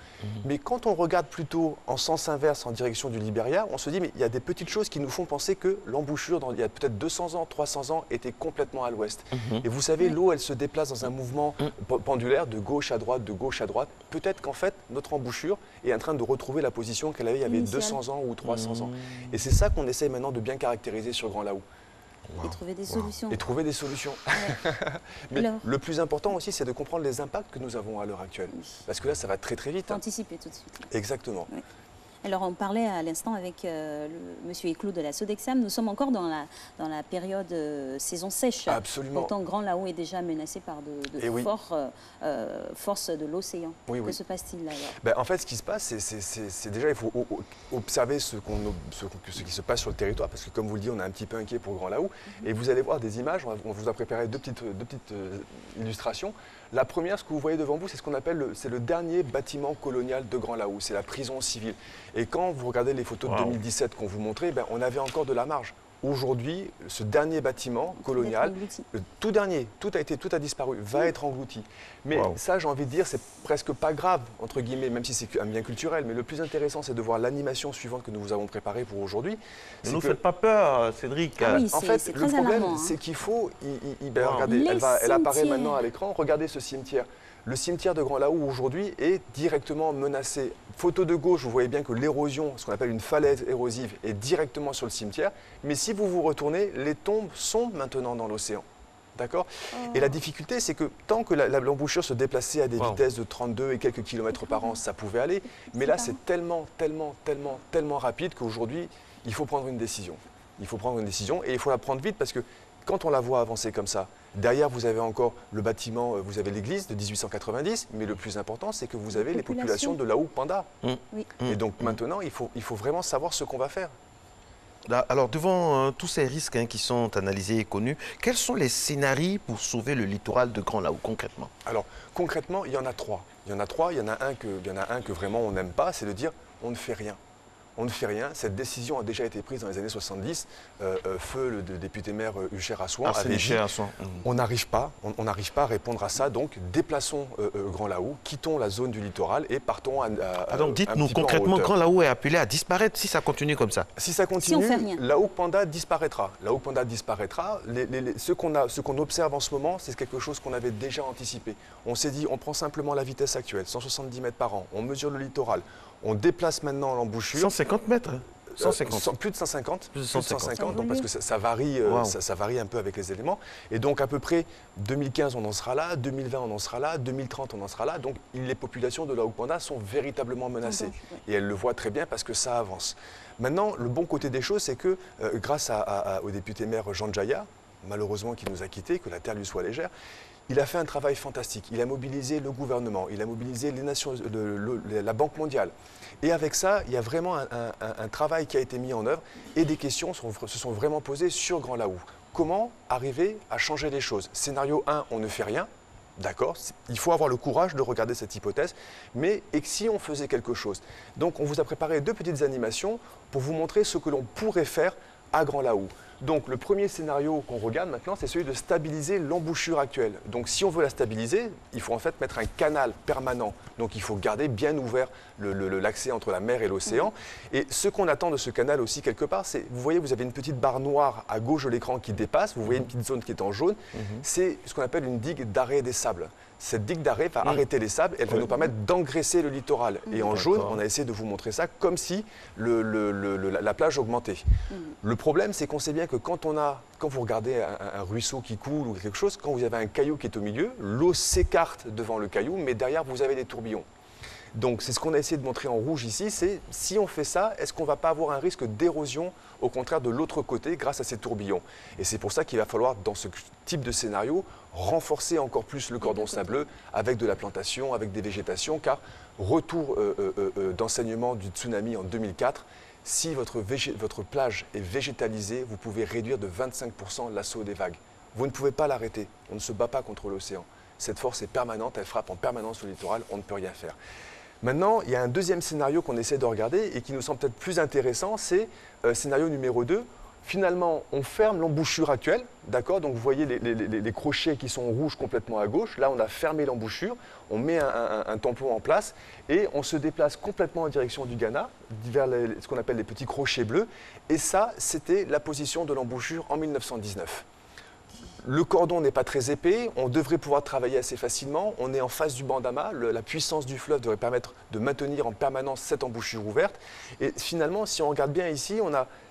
Mais quand on regarde plutôt en sens inverse, en direction du Libéria, on se dit, mais il y a des petites choses qui nous font penser que l'embouchure, il y a peut-être 200 ans, 300 ans, était complètement à l'ouest. Et vous savez, l'eau, elle se déplace dans un mouvement pendulaire de gauche à droite, de gauche à droite. Peut-être qu'en fait, notre embouchure est en train de retrouver la position qu'elle avait il y avait 200 ans ou 300 ans. Et c'est ça qu'on essaye maintenant de bien caractériser sur Grand Laou. Et trouver des solutions. Et trouver des solutions. Mais le plus important aussi, c'est de comprendre les impacts que nous avons à l'heure actuelle. Parce que là, ça va très vite. Anticiper tout de suite. Exactement. Alors, on parlait à l'instant avec monsieur Éclou de la Sodexam. Nous sommes encore dans la période saison sèche. Absolument. Pourtant, Grand Laou est déjà menacé par forces de l'océan. Que se passe-t-il là? En fait, ce qui se passe, c'est déjà, il faut observer ce qui se passe sur le territoire, parce que comme vous le dites, on est un petit peu inquiet pour Grand Laou. Et vous allez voir des images, on vous a préparé deux petites illustrations. La première, ce que vous voyez devant vous, c'est ce qu'on appelle le dernier bâtiment colonial de Grand Laou, c'est la prison civile. Et quand vous regardez les photos de 2017 qu'on vous montrait, on avait encore de la marge. Aujourd'hui, ce dernier bâtiment colonial, le tout dernier, tout a disparu, va être englouti. Mais ça, j'ai envie de dire, c'est presque pas grave, entre guillemets, même si c'est un bien culturel. Mais le plus intéressant, c'est de voir l'animation suivante que nous vous avons préparée pour aujourd'hui. Ne nous faites pas peur, Cédric. Oui, en fait, le problème, c'est qu'il faut... regardez, elle apparaît maintenant à l'écran. Regardez ce cimetière. Le cimetière de Grand Laou aujourd'hui est directement menacé. Photo de gauche, vous voyez bien que l'érosion, ce qu'on appelle une falaise érosive, est directement sur le cimetière. Mais si vous vous retournez, les tombes sont maintenant dans l'océan. D'accord. Et la difficulté, c'est que tant que l'embouchure se déplaçait à des vitesses de 32 et quelques kilomètres par an, ça pouvait aller. Mais là, c'est tellement rapide qu'aujourd'hui, il faut prendre une décision. Il faut prendre une décision et il faut la prendre vite parce que quand on la voit avancer comme ça, derrière vous avez encore le bâtiment, vous avez l'église de 1890, mais le plus important c'est que vous avez les populations de Laou Panda. Et donc maintenant il faut vraiment savoir ce qu'on va faire. Alors devant tous ces risques qui sont analysés et connus, quels sont les scénarios pour sauver le littoral de Grand Laou concrètement? Alors concrètement il y en a trois. Il y en a un que vraiment on n'aime pas, c'est de dire on ne fait rien. On ne fait rien. Cette décision a déjà été prise dans les années 70. Feu, le député maire Hucher Assouan, avait dit on n'arrive pas à répondre à ça. Donc déplaçons Grand Laou, quittons la zone du littoral et partons donc dites-nous concrètement, Grand Laou est appelé à disparaître si ça continue comme ça. Si ça continue, Laou Panda disparaîtra. Laou Panda disparaîtra. Ce qu'on observe en ce moment, c'est quelque chose qu'on avait déjà anticipé. On s'est dit, on prend simplement la vitesse actuelle, 170 mètres par an. On mesure le littoral. On déplace maintenant l'embouchure. 150 mètres 150. Plus de 150. Plus de 150, donc parce que ça varie, ça varie un peu avec les éléments. Et donc à peu près 2015 on en sera là, 2020 on en sera là, 2030 on en sera là. Donc les populations de Laou Panda sont véritablement menacées. Et elles le voient très bien parce que ça avance. Maintenant, le bon côté des choses, c'est que grâce au député maire Jean Djaya, malheureusement qui nous a quittés, que la terre lui soit légère, il a fait un travail fantastique. Il a mobilisé le gouvernement, il a mobilisé les nations, la Banque mondiale. Et avec ça, il y a vraiment un travail qui a été mis en œuvre et des questions se sont vraiment posées sur Grand Laou. Comment arriver à changer les choses? Scénario 1, on ne fait rien. D'accord, il faut avoir le courage de regarder cette hypothèse, mais et si on faisait quelque chose? Donc on vous a préparé deux petites animations pour vous montrer ce que l'on pourrait faire à Grand Laou. Donc le premier scénario qu'on regarde maintenant, c'est celui de stabiliser l'embouchure actuelle. Donc si on veut la stabiliser, il faut en fait mettre un canal permanent. Donc il faut garder bien ouvert l'accès entre la mer et l'océan. Et ce qu'on attend de ce canal aussi quelque part, c'est, vous voyez, vous avez une petite barre noire à gauche de l'écran qui dépasse, vous voyez une petite zone qui est en jaune, c'est ce qu'on appelle une digue d'arrêt des sables. Cette digue d'arrêt va arrêter les sables, elle va nous permettre d'engraisser le littoral. Et en jaune, on a essayé de vous montrer ça comme si la plage augmentait. Le problème, c'est qu'on sait bien que quand vous regardez un ruisseau qui coule ou quelque chose, quand vous avez un caillou qui est au milieu, l'eau s'écarte devant le caillou, mais derrière, vous avez des tourbillons. Donc c'est ce qu'on a essayé de montrer en rouge ici, c'est si on fait ça, est-ce qu'on ne va pas avoir un risque d'érosion au contraire de l'autre côté grâce à ces tourbillons? Et c'est pour ça qu'il va falloir, dans ce type de scénario, renforcer encore plus le cordon sableux avec de la plantation, avec des végétations, car retour d'enseignement du tsunami en 2004, si votre plage est végétalisée, vous pouvez réduire de 25% l'assaut des vagues. Vous ne pouvez pas l'arrêter, on ne se bat pas contre l'océan. Cette force est permanente, elle frappe en permanence le littoral, on ne peut rien faire. Maintenant, il y a un deuxième scénario qu'on essaie de regarder et qui nous semble peut-être plus intéressant, c'est scénario numéro 2. Finalement, on ferme l'embouchure actuelle, d'accord? Donc vous voyez les crochets qui sont rouges complètement à gauche. Là, on a fermé l'embouchure, on met un tampon en place et on se déplace complètement en direction du Ghana, vers ce qu'on appelle les petits crochets bleus. Et ça, c'était la position de l'embouchure en 1919. Le cordon n'est pas très épais, on devrait pouvoir travailler assez facilement. On est en face du Bandama, la puissance du fleuve devrait permettre de maintenir en permanence cette embouchure ouverte. Et finalement, si on regarde bien ici,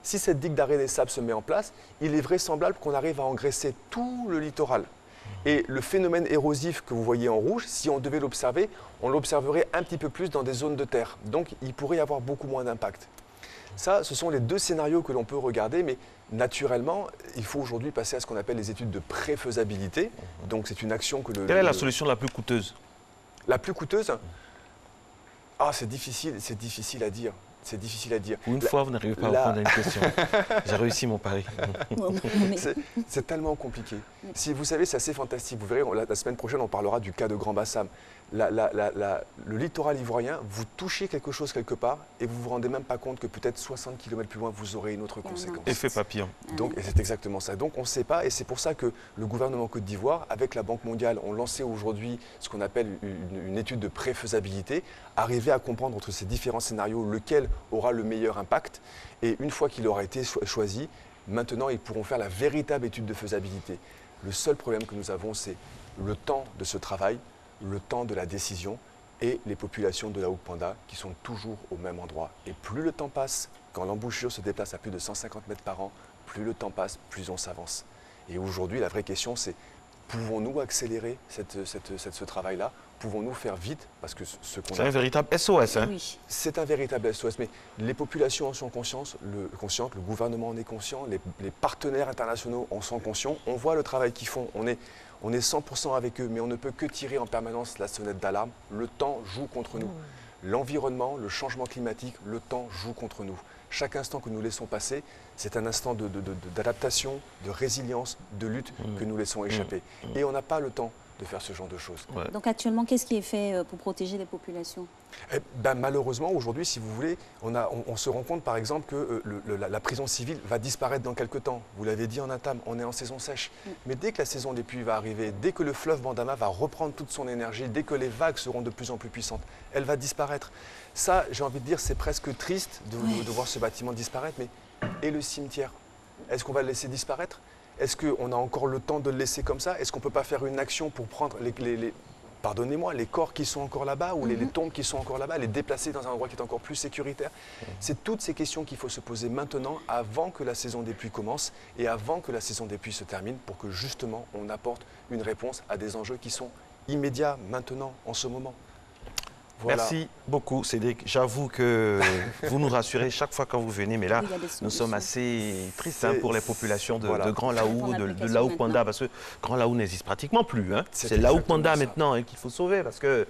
si cette digue d'arrêt des sables se met en place, il est vraisemblable qu'on arrive à engraisser tout le littoral. Et le phénomène érosif que vous voyez en rouge, si on devait l'observer, on l'observerait un petit peu plus dans des zones de terre. Donc il pourrait y avoir beaucoup moins d'impact. Ça, ce sont les deux scénarios que l'on peut regarder, mais naturellement, il faut aujourd'hui passer à ce qu'on appelle les études de préfaisabilité. Donc c'est une action que Quelle est la solution la plus coûteuse? La plus coûteuse? Ah, c'est difficile à dire. C'est difficile à dire. Une fois, vous n'arrivez pas à répondre à une question. J'ai réussi mon pari. C'est tellement compliqué. Si vous savez, c'est assez fantastique. Vous verrez, la semaine prochaine, on parlera du cas de Grand Bassam. Le littoral ivoirien, vous touchez quelque chose quelque part et vous ne vous rendez même pas compte que peut-être 60 km plus loin, vous aurez une autre conséquence. Effet papillon. Donc, et c'est exactement ça. Donc on ne sait pas et c'est pour ça que le gouvernement Côte d'Ivoire, avec la Banque mondiale, ont lancé aujourd'hui ce qu'on appelle une étude de préfaisabilité, arriver à comprendre entre ces différents scénarios lequel aura le meilleur impact. Et une fois qu'il aura été choisi, maintenant ils pourront faire la véritable étude de faisabilité. Le seul problème que nous avons, c'est le temps de ce travail, le temps de la décision et les populations de la Haut-Panda qui sont toujours au même endroit. Et plus le temps passe, quand l'embouchure se déplace à plus de 150 mètres par an, plus le temps passe, plus on s'avance. Et aujourd'hui, la vraie question, c'est pouvons-nous accélérer ce travail-là? Pouvons-nous faire vite? Parce que ce qu'on C'est un véritable SOS. Hein? Oui. C'est un véritable SOS, mais les populations en sont conscientes, le gouvernement en est conscient, les partenaires internationaux en sont conscients. On voit le travail qu'ils font, on est 100% avec eux, mais on ne peut que tirer en permanence la sonnette d'alarme. Le temps joue contre nous. L'environnement, le changement climatique, le temps joue contre nous. Chaque instant que nous laissons passer, c'est un instant d'adaptation, de résilience, de lutte que nous laissons échapper. Et on n'a pas le temps de faire ce genre de choses. Ouais. Donc actuellement, qu'est-ce qui est fait pour protéger les populations? Malheureusement, aujourd'hui, si vous voulez, on se rend compte par exemple que la prison civile va disparaître dans quelques temps. Vous l'avez dit en entame, on est en saison sèche. Mais dès que la saison des pluies va arriver, dès que le fleuve Bandama va reprendre toute son énergie, dès que les vagues seront de plus en plus puissantes, elle va disparaître. Ça, j'ai envie de dire, c'est presque triste de voir ce bâtiment disparaître, mais et le cimetière? Est-ce qu'on va le laisser disparaître? Est-ce qu'on a encore le temps de le laisser comme ça? Est-ce qu'on ne peut pas faire une action pour prendre pardonnez-moi, les corps qui sont encore là-bas ou les tombes qui sont encore là-bas, les déplacer dans un endroit qui est encore plus sécuritaire? C'est toutes ces questions qu'il faut se poser maintenant, avant que la saison des pluies commence et avant que la saison des pluies se termine, pour que justement on apporte une réponse à des enjeux qui sont immédiats maintenant, en ce moment. Voilà. Merci beaucoup, Cédric. J'avoue que vous nous rassurez chaque fois quand vous venez, mais là, nous sommes assez tristes pour les populations de Grand Laou, de la Haut-Panda, parce que Grand Laou n'existe pratiquement plus. Hein. C'est la Haut-Panda maintenant qu'il faut sauver, parce que,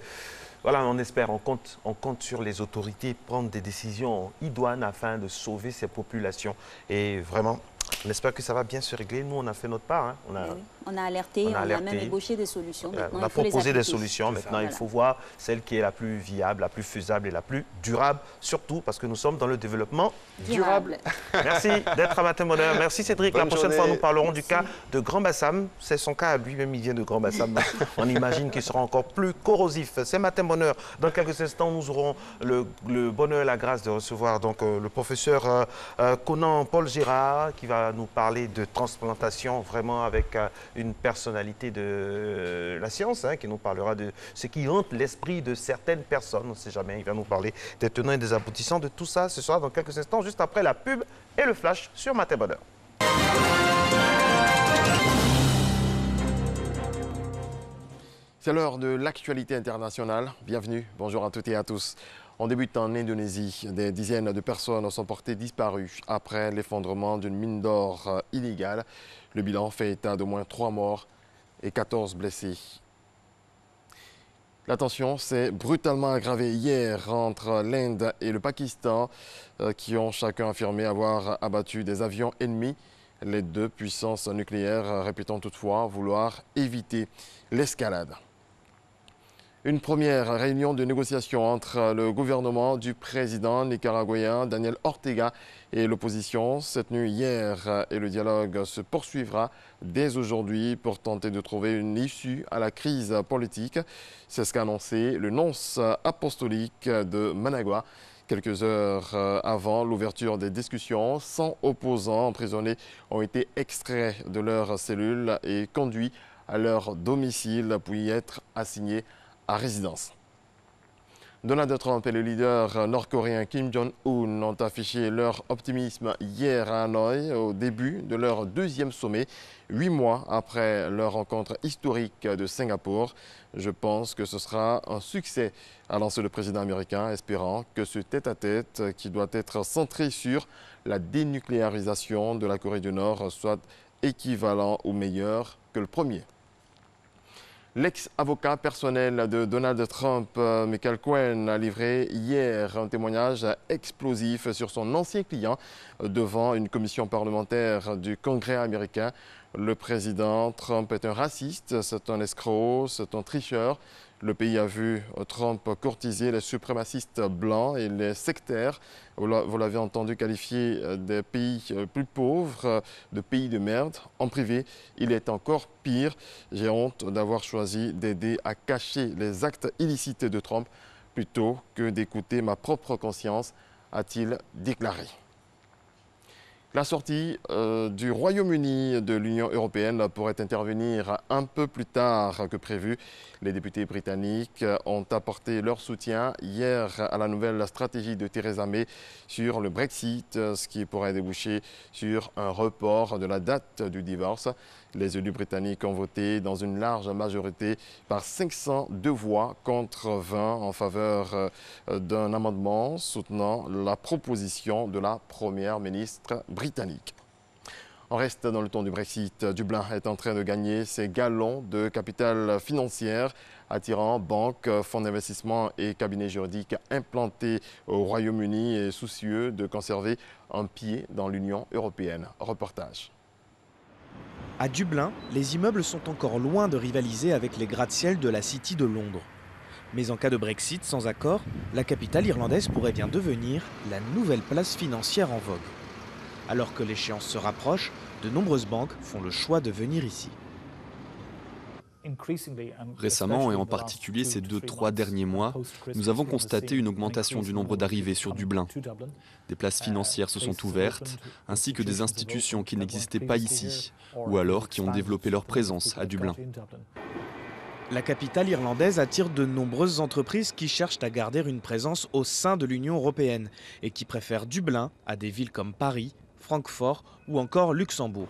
voilà, on espère, on compte sur les autorités prendre des décisions idoines afin de sauver ces populations. Et vraiment, on espère que ça va bien se régler. Nous, on a fait notre part. Hein. On a alerté, on a même ébauché des solutions. On a proposé des solutions. Maintenant, il faut voir celle qui est la plus viable, la plus faisable et la plus durable, surtout parce que nous sommes dans le développement durable. Merci d'être à Matin Bonheur. Merci Cédric. La prochaine fois, nous parlerons du cas de Grand Bassam. C'est son cas à lui-même, il vient de Grand Bassam. On imagine qu'il sera encore plus corrosif. C'est Matin Bonheur. Dans quelques instants, nous aurons le bonheur et la grâce de recevoir donc, le professeur Conan Paul Gérard qui va nous parler de transplantation vraiment avec une personnalité de la science qui nous parlera de ce qui hante l'esprit de certaines personnes. On ne sait jamais, il va nous parler des tenants et des aboutissants de tout ça ce soir dans quelques instants, juste après la pub et le flash sur Matin Bonheur. C'est l'heure de l'actualité internationale. Bienvenue, bonjour à toutes et à tous. On débute en Indonésie. Des dizaines de personnes sont portées disparues après l'effondrement d'une mine d'or illégale. Le bilan fait état d'au moins 3 morts et 14 blessés. La tension s'est brutalement aggravée hier entre l'Inde et le Pakistan qui ont chacun affirmé avoir abattu des avions ennemis. Les deux puissances nucléaires répétant toutefois vouloir éviter l'escalade. Une première réunion de négociation entre le gouvernement du président nicaraguayen Daniel Ortega et l'opposition s'est tenue hier et le dialogue se poursuivra dès aujourd'hui pour tenter de trouver une issue à la crise politique. C'est ce qu'a annoncé le nonce apostolique de Managua. Quelques heures avant l'ouverture des discussions, 100 opposants emprisonnés ont été extraits de leurs cellules et conduits à leur domicile pour y être assignés à résidence. Donald Trump et le leader nord-coréen Kim Jong-un ont affiché leur optimisme hier à Hanoï au début de leur deuxième sommet, 8 mois après leur rencontre historique de Singapour. Je pense que ce sera un succès, a lancé le président américain, espérant que ce tête-à-tête qui doit être centré sur la dénucléarisation de la Corée du Nord soit équivalent ou meilleur que le premier. L'ex-avocat personnel de Donald Trump, Michael Cohen, a livré hier un témoignage explosif sur son ancien client devant une commission parlementaire du Congrès américain. Le président Trump est un raciste, c'est un escroc, c'est un tricheur. Le pays a vu Trump courtiser les suprémacistes blancs et les sectaires. Vous l'avez entendu qualifier des pays plus pauvres de pays de merde. En privé, il est encore pire. J'ai honte d'avoir choisi d'aider à cacher les actes illicites de Trump plutôt que d'écouter ma propre conscience, a-t-il déclaré. La sortie du Royaume-Uni de l'Union européenne pourrait intervenir un peu plus tard que prévu. Les députés britanniques ont apporté leur soutien hier à la nouvelle stratégie de Theresa May sur le Brexit, ce qui pourrait déboucher sur un report de la date du divorce. Les élus britanniques ont voté dans une large majorité par 502 voix contre 20 en faveur d'un amendement soutenant la proposition de la première ministre britannique. On reste dans le ton du Brexit. Dublin est en train de gagner ses galons de capital financière, attirant banques, fonds d'investissement et cabinets juridiques implantés au Royaume-Uni et soucieux de conserver un pied dans l'Union européenne. Reportage. À Dublin, les immeubles sont encore loin de rivaliser avec les gratte-ciel de la City de Londres. Mais en cas de Brexit sans accord, la capitale irlandaise pourrait bien devenir la nouvelle place financière en vogue. Alors que l'échéance se rapproche, de nombreuses banques font le choix de venir ici. Récemment, et en particulier ces 2-3 derniers mois, nous avons constaté une augmentation du nombre d'arrivées sur Dublin. Des places financières se sont ouvertes, ainsi que des institutions qui n'existaient pas ici, ou alors qui ont développé leur présence à Dublin. La capitale irlandaise attire de nombreuses entreprises qui cherchent à garder une présence au sein de l'Union européenne et qui préfèrent Dublin à des villes comme Paris, Francfort ou encore Luxembourg.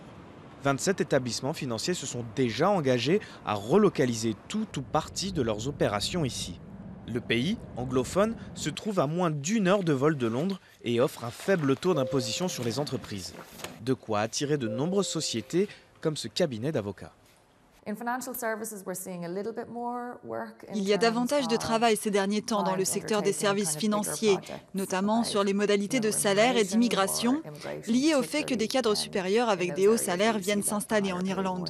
27 établissements financiers se sont déjà engagés à relocaliser tout ou partie de leurs opérations ici. Le pays, anglophone, se trouve à moins d'1 heure de vol de Londres et offre un faible taux d'imposition sur les entreprises. De quoi attirer de nombreuses sociétés comme ce cabinet d'avocats. Il y a davantage de travail ces derniers temps dans le secteur des services financiers, notamment sur les modalités de salaire et d'immigration, liées au fait que des cadres supérieurs avec des hauts salaires viennent s'installer en Irlande.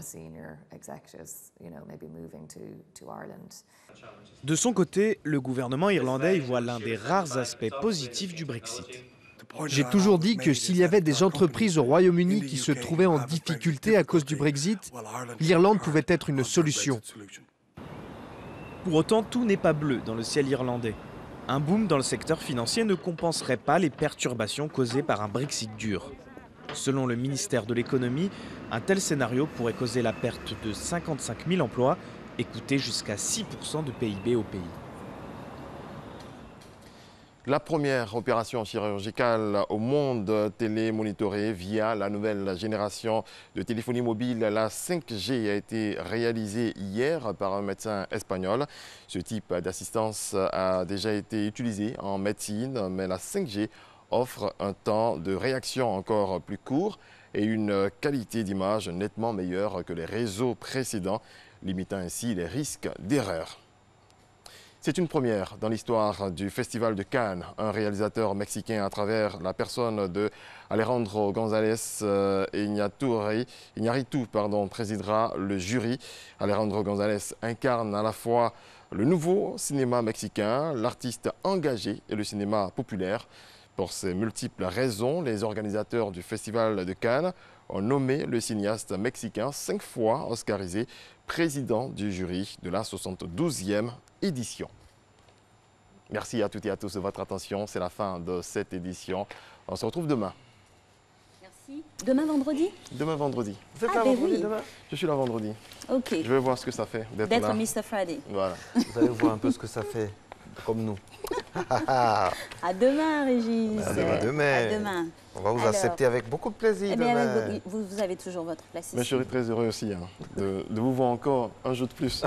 De son côté, le gouvernement irlandais y voit l'un des rares aspects positifs du Brexit. J'ai toujours dit que s'il y avait des entreprises au Royaume-Uni qui se trouvaient en difficulté à cause du Brexit, l'Irlande pouvait être une solution. Pour autant, tout n'est pas bleu dans le ciel irlandais. Un boom dans le secteur financier ne compenserait pas les perturbations causées par un Brexit dur. Selon le ministère de l'économie, un tel scénario pourrait causer la perte de 55 000 emplois et coûter jusqu'à 6% de PIB au pays. La première opération chirurgicale au monde télémonitorée via la nouvelle génération de téléphonie mobile, la 5G, a été réalisée hier par un médecin espagnol. Ce type d'assistance a déjà été utilisé en médecine, mais la 5G offre un temps de réaction encore plus court et une qualité d'image nettement meilleure que les réseaux précédents, limitant ainsi les risques d'erreur. C'est une première dans l'histoire du Festival de Cannes. Un réalisateur mexicain, à travers la personne de Alejandro González Iñárritu, présidera le jury. Alejandro González incarne à la fois le nouveau cinéma mexicain, l'artiste engagé et le cinéma populaire. Pour ces multiples raisons, les organisateurs du Festival de Cannes ont nommé le cinéaste mexicain 5 fois oscarisé président du jury de la 72e édition. Merci à toutes et à tous de votre attention. C'est la fin de cette édition. On se retrouve demain. Merci. Demain vendredi? Demain vendredi. Vous êtes là vendredi demain? Je suis là vendredi. Ok. Je vais voir ce que ça fait d'être là. Mr. Friday. Voilà. Vous allez voir un peu ce que ça fait, comme nous. À demain, Régis. À demain. À demain. On va vous accepter avec beaucoup de plaisir. Eh bien, vous avez toujours votre place ici. Mais je serais très heureux aussi de vous voir encore un jour de plus.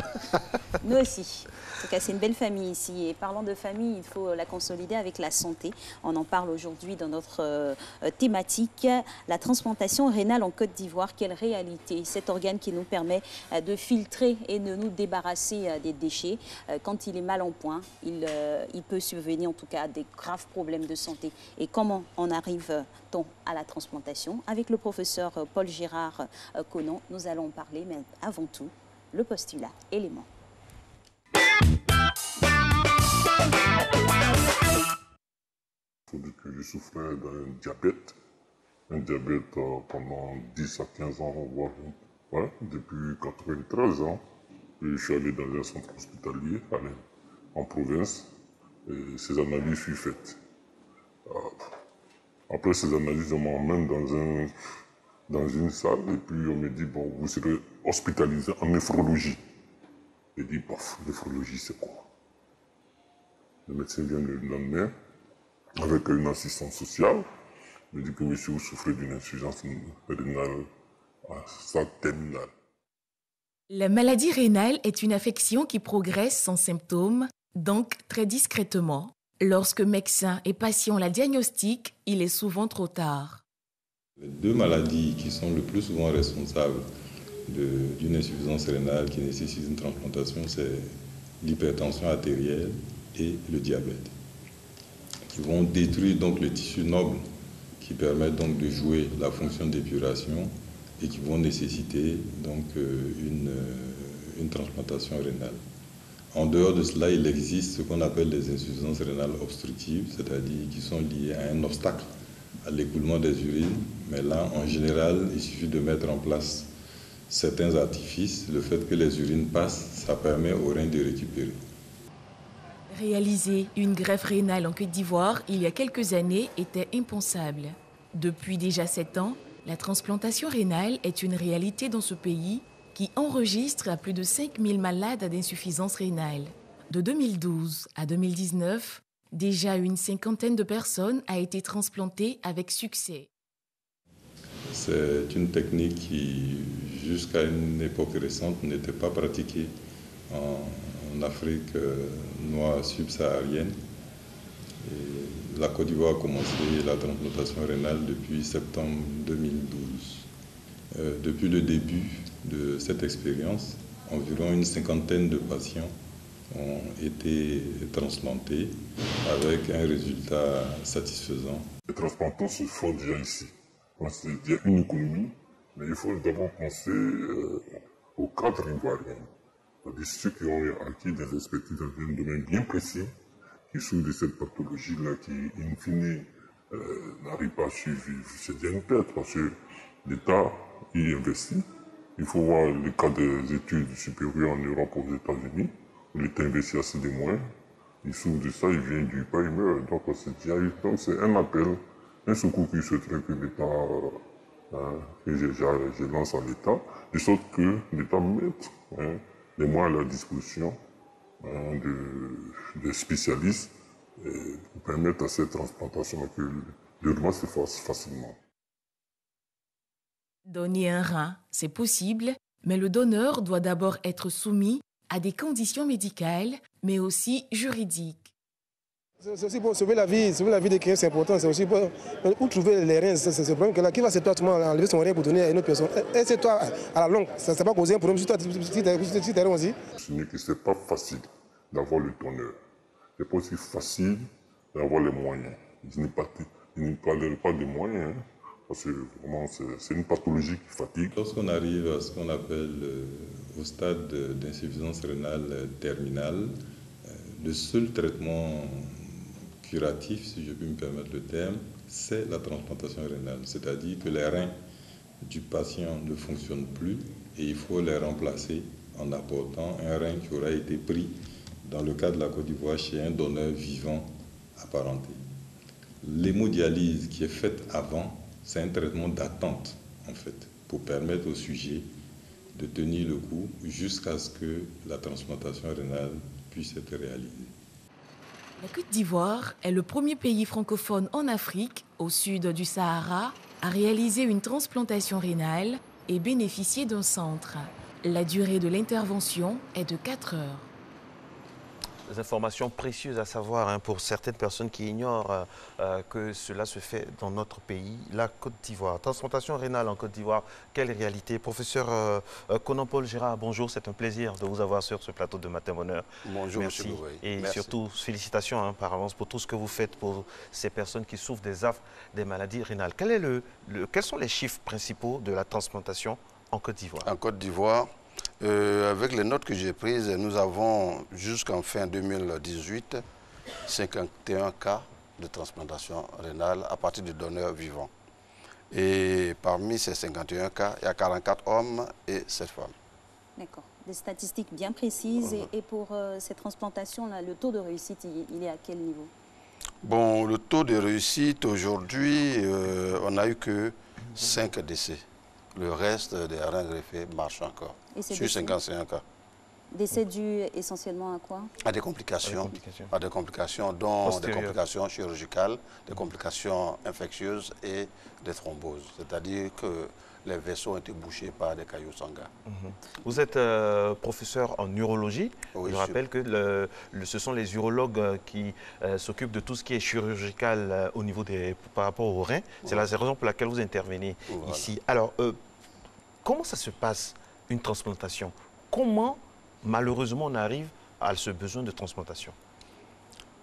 Nous aussi. En tout cas, c'est une belle famille ici. Et parlant de famille, il faut la consolider avec la santé. On en parle aujourd'hui dans notre thématique, la transplantation rénale en Côte d'Ivoire. Quelle réalité! Cet organe qui nous permet de filtrer et de nous débarrasser des déchets. Quand il est mal en point, il peut subvenir en tout cas à des graves problèmes de santé. Et comment on arrive-t-on à la transplantation? Avec le professeur Paul Gérard Conan, nous allons en parler, mais avant tout, le postulat élément. Il faut dire que je souffrais d'un diabète pendant 10 à 15 ans, voire depuis 93 ans. Et je suis allé dans un centre hospitalier en province et ces analyses furent faites. Après ces analyses, on m'emmène dans une salle et puis on me dit, bon, vous serez hospitalisé en néphrologie. Je dis, bof, néphrologie, c'est quoi? Le médecin vient le lendemain avec une assistante sociale. Il me dit que monsieur, vous souffrez d'une insuffisance rénale à stade terminal. La maladie rénale est une affection qui progresse sans symptômes, donc très discrètement. Lorsque médecin et patient la diagnostiquent, il est souvent trop tard. Les deux maladies qui sont le plus souvent responsables d'une insuffisance rénale qui nécessite une transplantation, c'est l'hypertension artérielle et le diabète, qui vont détruire donc les tissus nobles qui permettent donc de jouer la fonction d'épuration et qui vont nécessiter donc une transplantation rénale. En dehors de cela, il existe ce qu'on appelle les insuffisances rénales obstructives, c'est-à-dire qui sont liées à un obstacle à l'écoulement des urines. Mais là, en général, il suffit de mettre en place certains artifices. Le fait que les urines passent, ça permet aux reins de récupérer. Réaliser une greffe rénale en Côte d'Ivoire il y a quelques années était impensable. Depuis déjà 7 ans, la transplantation rénale est une réalité dans ce pays qui enregistre à plus de 5000 malades d'insuffisance rénale. De 2012 à 2019, déjà une 50aine de personnes a été transplantée avec succès. C'est une technique qui, jusqu'à une époque récente, n'était pas pratiquée en Afrique noire subsaharienne. Et la Côte d'Ivoire a commencé la transplantation rénale depuis septembre 2012. Depuis le début de cette expérience, environ une 50aine de patients ont été transplantés avec un résultat satisfaisant. Les transplantants se font déjà ici. C'est déjà une économie, mais il faut d'abord penser au cadre ivoirien. C'est-à-dire ceux qui ont acquis des expertises dans un domaine bien précis, qui souffrent de cette pathologie-là, qui, in fine, n'arrivent pas à survivre. C'est déjà une perte parce que l'État y investit. Il faut voir le cas des études supérieures en Europe aux États-Unis, où l'État investit assez de moyens. Ils souffrent de ça, ils viennent du pas, ils meurent. Donc c'est un appel, un secours qui souhaiterait que l'État, que je lance à l'État, de sorte que l'État mette les moyens à la disposition des spécialistes pour permettre à cette transplantation que le rein se fasse facilement. Donner un rein, c'est possible, mais le donneur doit d'abord être soumis à des conditions médicales, mais aussi juridiques. C'est aussi pour sauver la vie de quelqu'un, c'est important. C'est aussi pour où trouver les reins. C'est le problème que là, qui va se toi enlever son rein pour donner à une autre personne. Et c'est toi, à la longue, ça ne va pas causer un problème si tu es rein aussi. Ce n'est que ce n'est pas facile d'avoir le donneur. Ce n'est pas aussi facile d'avoir les moyens. Je ne parlerai pas des moyens, parce que vraiment, c'est une pathologie qui fatigue. Lorsqu'on arrive à ce qu'on appelle au stade d'insuffisance rénale terminale, le seul traitement curatif, si je puis me permettre le terme, c'est la transplantation rénale. C'est-à-dire que les reins du patient ne fonctionnent plus et il faut les remplacer en apportant un rein qui aura été pris, dans le cas de la Côte d'Ivoire, chez un donneur vivant apparenté. L'hémodialyse qui est faite avant, c'est un traitement d'attente, en fait, pour permettre au sujet de tenir le coup jusqu'à ce que la transplantation rénale puisse être réalisée. La Côte d'Ivoire est le premier pays francophone en Afrique, au sud du Sahara, à réaliser une transplantation rénale et bénéficier d'un centre. La durée de l'intervention est de 4 heures. Des informations précieuses à savoir pour certaines personnes qui ignorent que cela se fait dans notre pays, la Côte d'Ivoire. Transplantation rénale en Côte d'Ivoire, quelle réalité? Professeur Conan-Paul Gérard, bonjour, c'est un plaisir de vous avoir sur ce plateau de Matin Bonheur. Bonjour, merci. Monsieur Gouveille. Et merci. surtout, félicitations par avance pour tout ce que vous faites pour ces personnes qui souffrent des maladies rénales. Quels sont les chiffres principaux de la transplantation en Côte d'Ivoire? En Côte d'Ivoire, avec les notes que j'ai prises, nous avons jusqu'en fin 2018 51 cas de transplantation rénale à partir de donneurs vivants. Et parmi ces 51 cas, il y a 44 hommes et 7 femmes. D'accord. Des statistiques bien précises. Et pour ces transplantations-là, le taux de réussite, il est à quel niveau? Bon, le taux de réussite aujourd'hui, on n'a eu que 5 décès. Le reste des reins greffés marche encore, sur 51 cas. Décès dus essentiellement à quoi? À des complications. À des complications, dont des complications chirurgicales, des complications infectieuses et des thromboses. C'est-à-dire que les vaisseaux ont été bouchés par des caillots sanguins. Vous êtes professeur en urologie. Oui, je rappelle que ce sont les urologues qui s'occupent de tout ce qui est chirurgical au niveau par rapport aux reins. C'est la raison pour laquelle vous intervenez ici. Alors, comment ça se passe, une transplantation? Comment, malheureusement, on arrive à ce besoin de transplantation?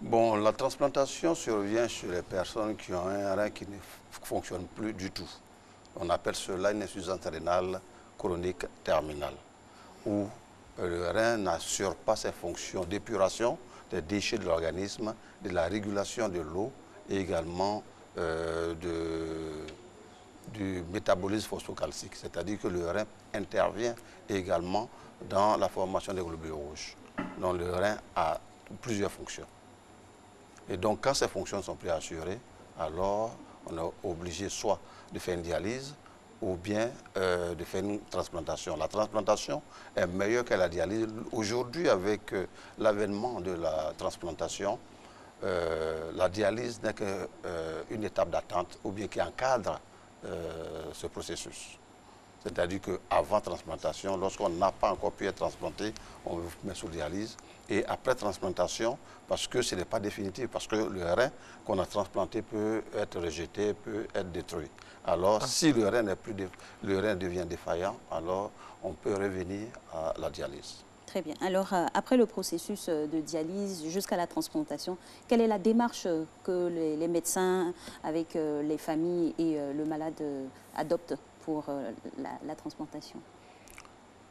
Bon, la transplantation survient chez les personnes qui ont un rein qui ne fonctionne plus du tout. On appelle cela une insuffisance rénale chronique terminale, où le rein n'assure pas ses fonctions d'épuration des déchets de l'organisme, de la régulation de l'eau et également du métabolisme phosphocalcique, c'est-à-dire que le rein intervient également dans la formation des globules rouges. Donc le rein a plusieurs fonctions. Et donc quand ces fonctions ne sont plus assurées, alors on est obligé soit de faire une dialyse ou bien de faire une transplantation. La transplantation est meilleure que la dialyse. Aujourd'hui, avec l'avènement de la transplantation, la dialyse n'est qu'une étape d'attente ou bien qui encadre ce processus. C'est-à-dire qu'avant transplantation, lorsqu'on n'a pas encore pu être transplanté, on vous met sous dialyse. Et après transplantation, parce que ce n'est pas définitif, parce que le rein qu'on a transplanté peut être rejeté, peut être détruit. Alors, si le rein devient défaillant, alors on peut revenir à la dialyse. Très bien. Alors, après le processus de dialyse jusqu'à la transplantation, quelle est la démarche que les médecins, avec les familles et le malade adoptent pour la transplantation?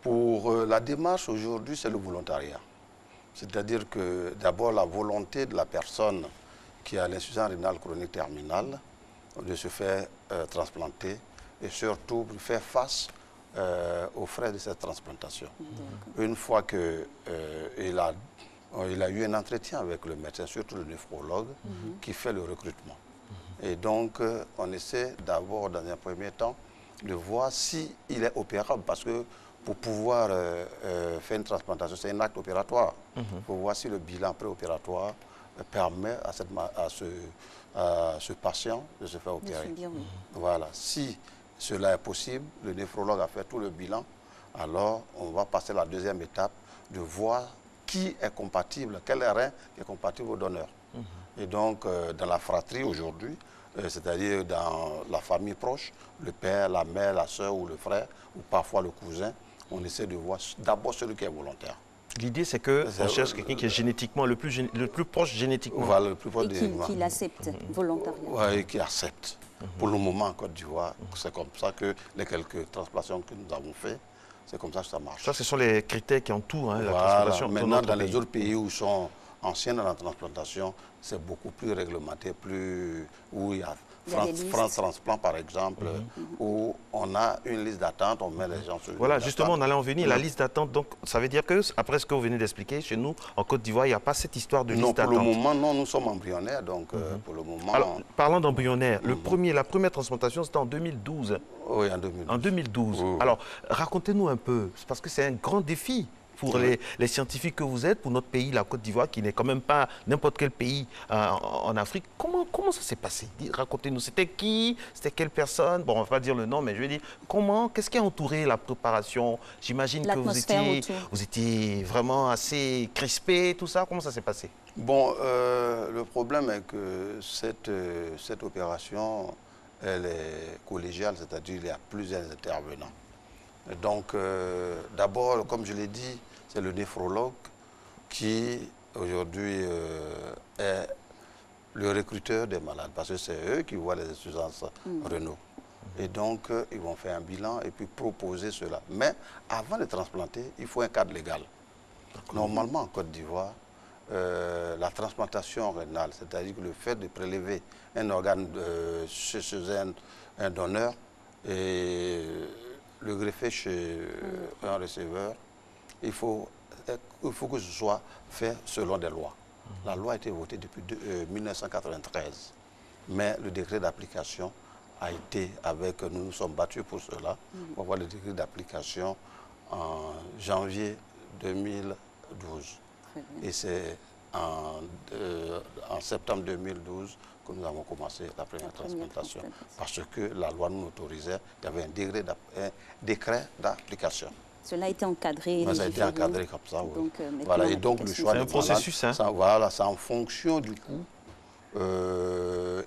Pour la démarche aujourd'hui, c'est le volontariat. C'est-à-dire que d'abord la volonté de la personne qui a l'insuffisance rénale chronique terminale de se faire transplanter et surtout de faire face aux frais de cette transplantation. Une fois qu'il a eu un entretien avec le médecin, surtout le néphrologue, qui fait le recrutement. Et donc, on essaie d'abord, dans un premier temps, de voir s'il est opérable, parce que pour pouvoir faire une transplantation, c'est un acte opératoire. Pour voir si le bilan préopératoire permet à ce patient de se faire opérer. Voilà. Si cela est possible, le néphrologue a fait tout le bilan, alors on va passer à la deuxième étape de voir qui est compatible, quel rein est compatible au donneur. Et donc, dans la fratrie aujourd'hui, c'est-à-dire dans la famille proche, le père, la mère, la soeur ou le frère, ou parfois le cousin, on essaie de voir d'abord celui qui est volontaire. L'idée, c'est qu'on cherche quelqu'un qui est génétiquement le plus proche génétiquement. Voilà, le plus proche qui l'accepte volontairement. Oui, qui accepte. Pour le moment, en Côte d'Ivoire, c'est comme ça que les quelques transplantations que nous avons faites, c'est comme ça que ça marche. Ça, ce sont les critères qui entourent la transplantation. Maintenant, dans les autres pays où sont anciens dans la transplantation, c'est beaucoup plus réglementé, où il y a France Transplant, par exemple, où on a une liste d'attente, on met les gens sur Voilà, justement, on allait en venir, la liste d'attente. Donc, ça veut dire que, après ce que vous venez d'expliquer, chez nous, en Côte d'Ivoire, il n'y a pas cette histoire de liste d'attente. Non, pour le moment, non, nous sommes embryonnaires, donc pour le moment... Alors, parlant d'embryonnaire, la première transplantation, c'était en 2012. Oui, en 2012. En 2012. Alors, racontez-nous un peu, parce que c'est un grand défi pour les scientifiques que vous êtes, pour notre pays, la Côte d'Ivoire, qui n'est quand même pas n'importe quel pays en Afrique. Comment ça s'est passé? Racontez-nous, c'était qui? C'était quelle personne? Bon, on ne va pas dire le nom, mais je veux dire, qu'est-ce qui a entouré la préparation? J'imagine que vous étiez vraiment assez crispé, tout ça. Comment ça s'est passé? Bon, le problème est que cette opération, elle est collégiale, c'est-à-dire qu'il y a plusieurs intervenants. Donc, d'abord, comme je l'ai dit, c'est le néphrologue qui, aujourd'hui, est le recruteur des malades, parce que c'est eux qui voient les insuffisances rénaux. Et donc, ils vont faire un bilan et puis proposer cela. Mais avant de transplanter, il faut un cadre légal. Normalement, en Côte d'Ivoire, la transplantation rénale, c'est-à-dire que le fait de prélever un organe chez un donneur et le greffer chez un receveur, il faut que ce soit fait selon des lois. La loi a été votée depuis 1993, mais le décret d'application a été nous nous sommes battus pour cela, pour avoir le décret d'application en janvier 2012. Et c'est en septembre 2012 que nous avons commencé la première transplantation. Parce que la loi nous autorisait, il y avait un décret d'application. Cela a été encadré. Ça a été encadré comme ça, oui. Donc, voilà, et donc le choix du processus, voilà, c'est en fonction du coût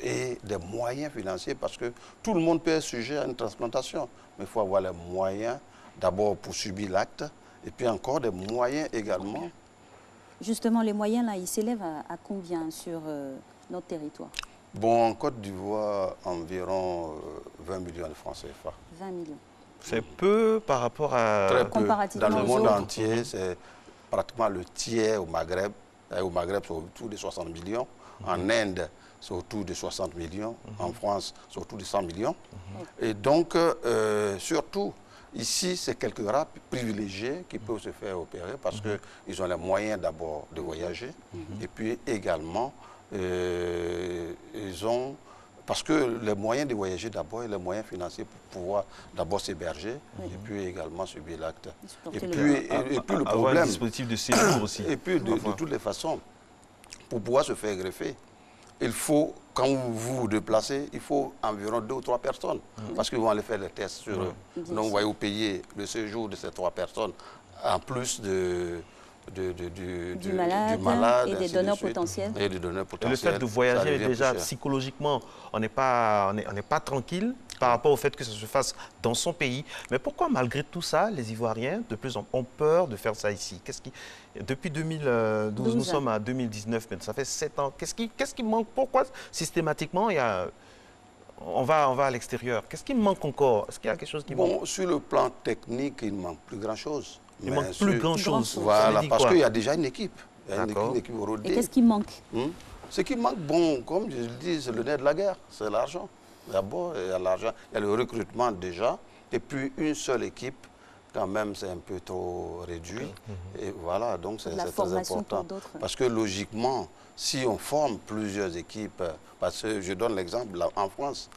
et des moyens financiers, parce que tout le monde peut être sujet à une transplantation. Mais il faut avoir les moyens, d'abord pour subir l'acte, et puis encore des moyens également. Justement, les moyens, là, ils s'élèvent à combien sur notre territoire? Bon, en Côte d'Ivoire, environ 20 millions de francs CFA. 20 millions. C'est peu par rapport à... Très peu. Dans le monde entier, c'est pratiquement le tiers au Maghreb. Au Maghreb, c'est autour de 60 millions. En Inde, c'est autour de 60 millions. En France, c'est autour de 100 millions. Et donc, surtout... Ici, c'est quelques rares privilégiés qui peuvent se faire opérer parce qu'ils ont les moyens d'abord de voyager et puis également, ils ont... Parce que les moyens de voyager d'abord et les moyens financiers pour pouvoir d'abord s'héberger et puis également subir l'acte. Et puis le problème... un dispositif de séjour aussi. Et puis de toutes les façons, pour pouvoir se faire greffer, il faut, quand vous vous déplacez, il faut environ 2 ou 3 personnes. Parce qu'ils vont aller faire les tests sur eux. Donc, vous voyez, vous payez le séjour de ces 3 personnes, en plus du malade et des donneurs potentiels. Et des donneurs potentiels. Et le fait de voyager, déjà, psychologiquement, on n'est pas tranquille par rapport au fait que ça se fasse dans son pays. Mais pourquoi, malgré tout ça, les Ivoiriens, de plus en plus, ont peur de faire ça ici? Depuis 2012, nous sommes à 2019, mais ça fait 7 ans. Qu'est-ce qui manque? Pourquoi, systématiquement, on va à l'extérieur? Qu'est-ce qui manque encore? Est-ce qu'il y a quelque chose qui manque? Bon, sur le plan technique, il ne manque plus grand-chose. Il manque plus grand-chose. Voilà, parce qu'il y a déjà une équipe. Il y a une équipe rodée. Et qu'est-ce qui manque? Ce qui manque, bon, comme je le dis, c'est le nerf de la guerre, c'est l'argent. D'abord, il y a l'argent, il y a le recrutement déjà, et puis une seule équipe, quand même, c'est un peu trop réduit. Et voilà, donc c'est très important. Parce que logiquement, si on forme plusieurs équipes, parce que je donne l'exemple, en France,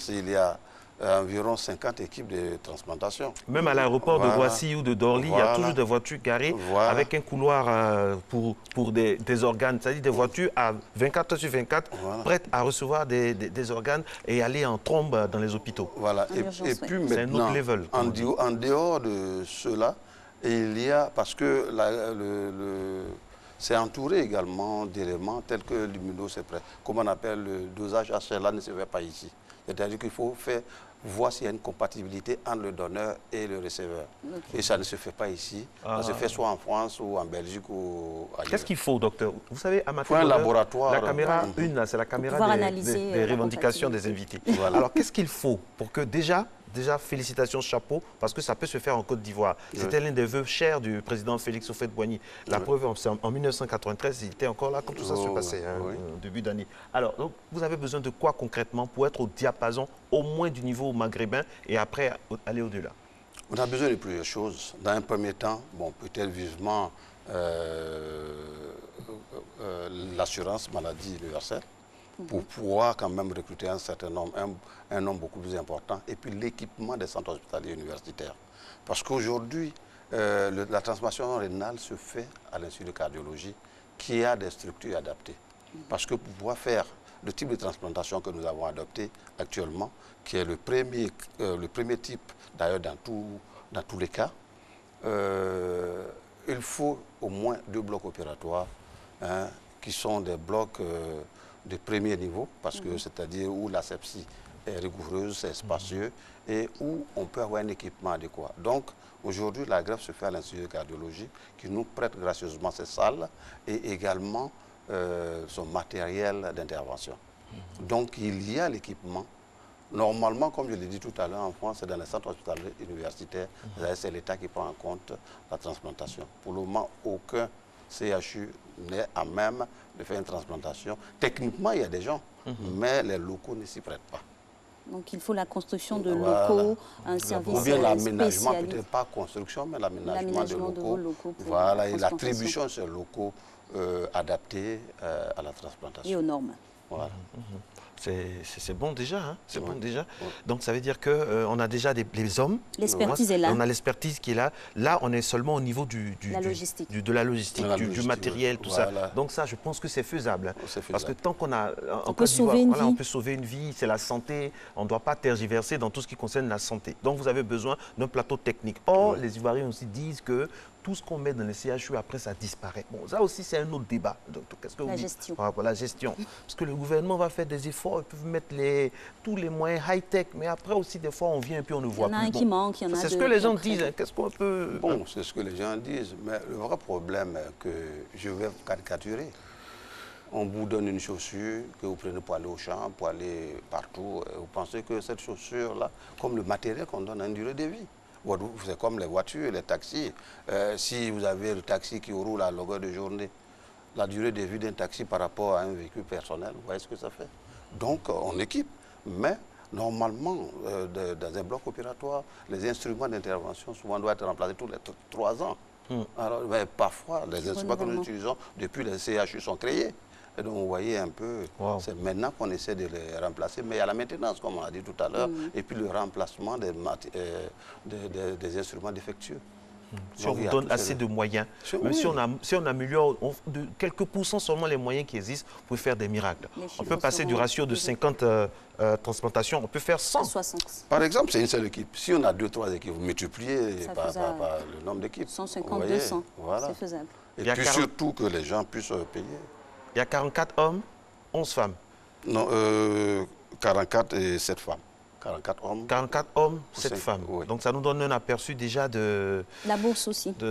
il y a environ 50 équipes de transplantation. Même à l'aéroport de Roissy ou de Dorly, il y a toujours des voitures garées avec un couloir pour des organes, c'est-à-dire des voitures à 24 heures sur 24, prêtes à recevoir des organes et aller en trombe dans les hôpitaux. Voilà, et puis maintenant, en dehors de cela, il y a, parce que c'est entouré également d'éléments tels que l'immunosuppression, comme on appelle le dosage HLA ne se fait pas ici. C'est-à-dire qu'il faut voir s'il y a une compatibilité entre le donneur et le receveur. Et ça ne se fait pas ici. Ça se fait soit en France ou en Belgique ou ailleurs. Qu'est-ce qu'il faut, docteur? Vous savez, à ma un laboratoire. La caméra, c'est la caméra des revendications des invités. Voilà. Alors, qu'est-ce qu'il faut pour que déjà, félicitations, chapeau, parce que ça peut se faire en Côte d'Ivoire. C'était l'un des vœux chers du président Félix Houphouët-Boigny. La preuve, en 1993, il était encore là quand tout ça se passait, au début d'année. Alors, donc, vous avez besoin de quoi concrètement pour être au diapason, au moins du niveau maghrébin, et après aller au-delà? On a besoin de plusieurs choses. Dans un premier temps, bon, peut-être vivement l'assurance maladie universelle, pour pouvoir quand même recruter un certain nombre, un nombre beaucoup plus important, et puis l'équipement des centres hospitaliers universitaires. Parce qu'aujourd'hui, la transformation rénale se fait à l'Institut de cardiologie qui a des structures adaptées. Parce que pour pouvoir faire le type de transplantation que nous avons adopté actuellement, qui est le premier type d'ailleurs dans tous les cas, il faut au moins 2 blocs opératoires qui sont des blocs de premier niveau, parce que c'est-à-dire où l'asepsie est rigoureuse, c'est spacieux et où on peut avoir un équipement adéquat. Donc aujourd'hui, la greffe se fait à l'Institut de cardiologie qui nous prête gracieusement ses salles et également son matériel d'intervention. Donc il y a l'équipement. Normalement, comme je l'ai dit tout à l'heure, en France, c'est dans les centres hospitaliers universitaires, c'est l'État qui prend en compte la transplantation. Pour le moment, aucun CHU n'est à même de faire une transplantation. Techniquement, il y a des gens, mais les locaux ne s'y prêtent pas. Donc il faut la construction de locaux, un service ou bien l'aménagement, spécialisé. peut-être pas construction, mais l'aménagement de locaux. Voilà, et l'attribution de ces locaux adaptés à la transplantation. Et aux normes. Voilà. C'est bon déjà, hein? C'est bon déjà. Donc ça veut dire qu'on a déjà les hommes. L'expertise est là. On a l'expertise qui est là. Là, on est seulement au niveau de la logistique, du matériel, tout ça. Donc ça, je pense que c'est faisable. Hein? Parce que tant qu'on a... On peut sauver une vie, c'est la santé. On ne doit pas tergiverser dans tout ce qui concerne la santé. Donc vous avez besoin d'un plateau technique. Or, les Ivoiriens aussi disent que tout ce qu'on met dans les CHU, après, ça disparaît. Bon, ça aussi, c'est un autre débat. Qu'est-ce que vous dites? La gestion. Parce que le gouvernement va faire des efforts, ils peuvent mettre tous les moyens high-tech, mais après aussi, des fois, on vient et puis on ne voit plus. Il y en a un qui manque, il y en a deux. C'est ce que les gens disent. Qu'est-ce qu'on peut... Bon, c'est ce que les gens disent, mais le vrai problème que je vais caricaturer, on vous donne une chaussure que vous prenez pour aller au champ, pour aller partout, et vous pensez que cette chaussure-là, comme le matériel qu'on donne, a une durée de vie. C'est comme les voitures, les taxis. Si vous avez le taxi qui roule à longueur de journée, la durée de vie d'un taxi par rapport à un véhicule personnel, vous voyez ce que ça fait. Donc, on équipe. Mais, normalement, dans un bloc opératoire, les instruments d'intervention souvent doivent être remplacés tous les 3 ans. Alors, parfois, les instruments que nous utilisons depuis les CHU sont créés. Et donc, vous voyez un peu, c'est maintenant qu'on essaie de les remplacer. Mais il y a la maintenance, comme on a dit tout à l'heure, et puis le remplacement des des instruments défectueux. Si on vous donne assez de moyens, même si on améliore de quelques pourcents seulement les moyens qui existent, vous pouvez faire des miracles. On peut passer du ratio de 50 transplantations, on peut faire 100. 160. Par exemple, c'est une seule équipe. Si on a 2-3 équipes, vous multipliez par le nombre d'équipes. 150, 200, voilà. C'est faisable. Et puis surtout que les gens puissent payer. Il y a 44 hommes, 11 femmes. Non, 44 et 7 femmes. 44 hommes. 44 hommes, 7 femmes. Oui. Donc ça nous donne un aperçu déjà de... La bourse aussi. Du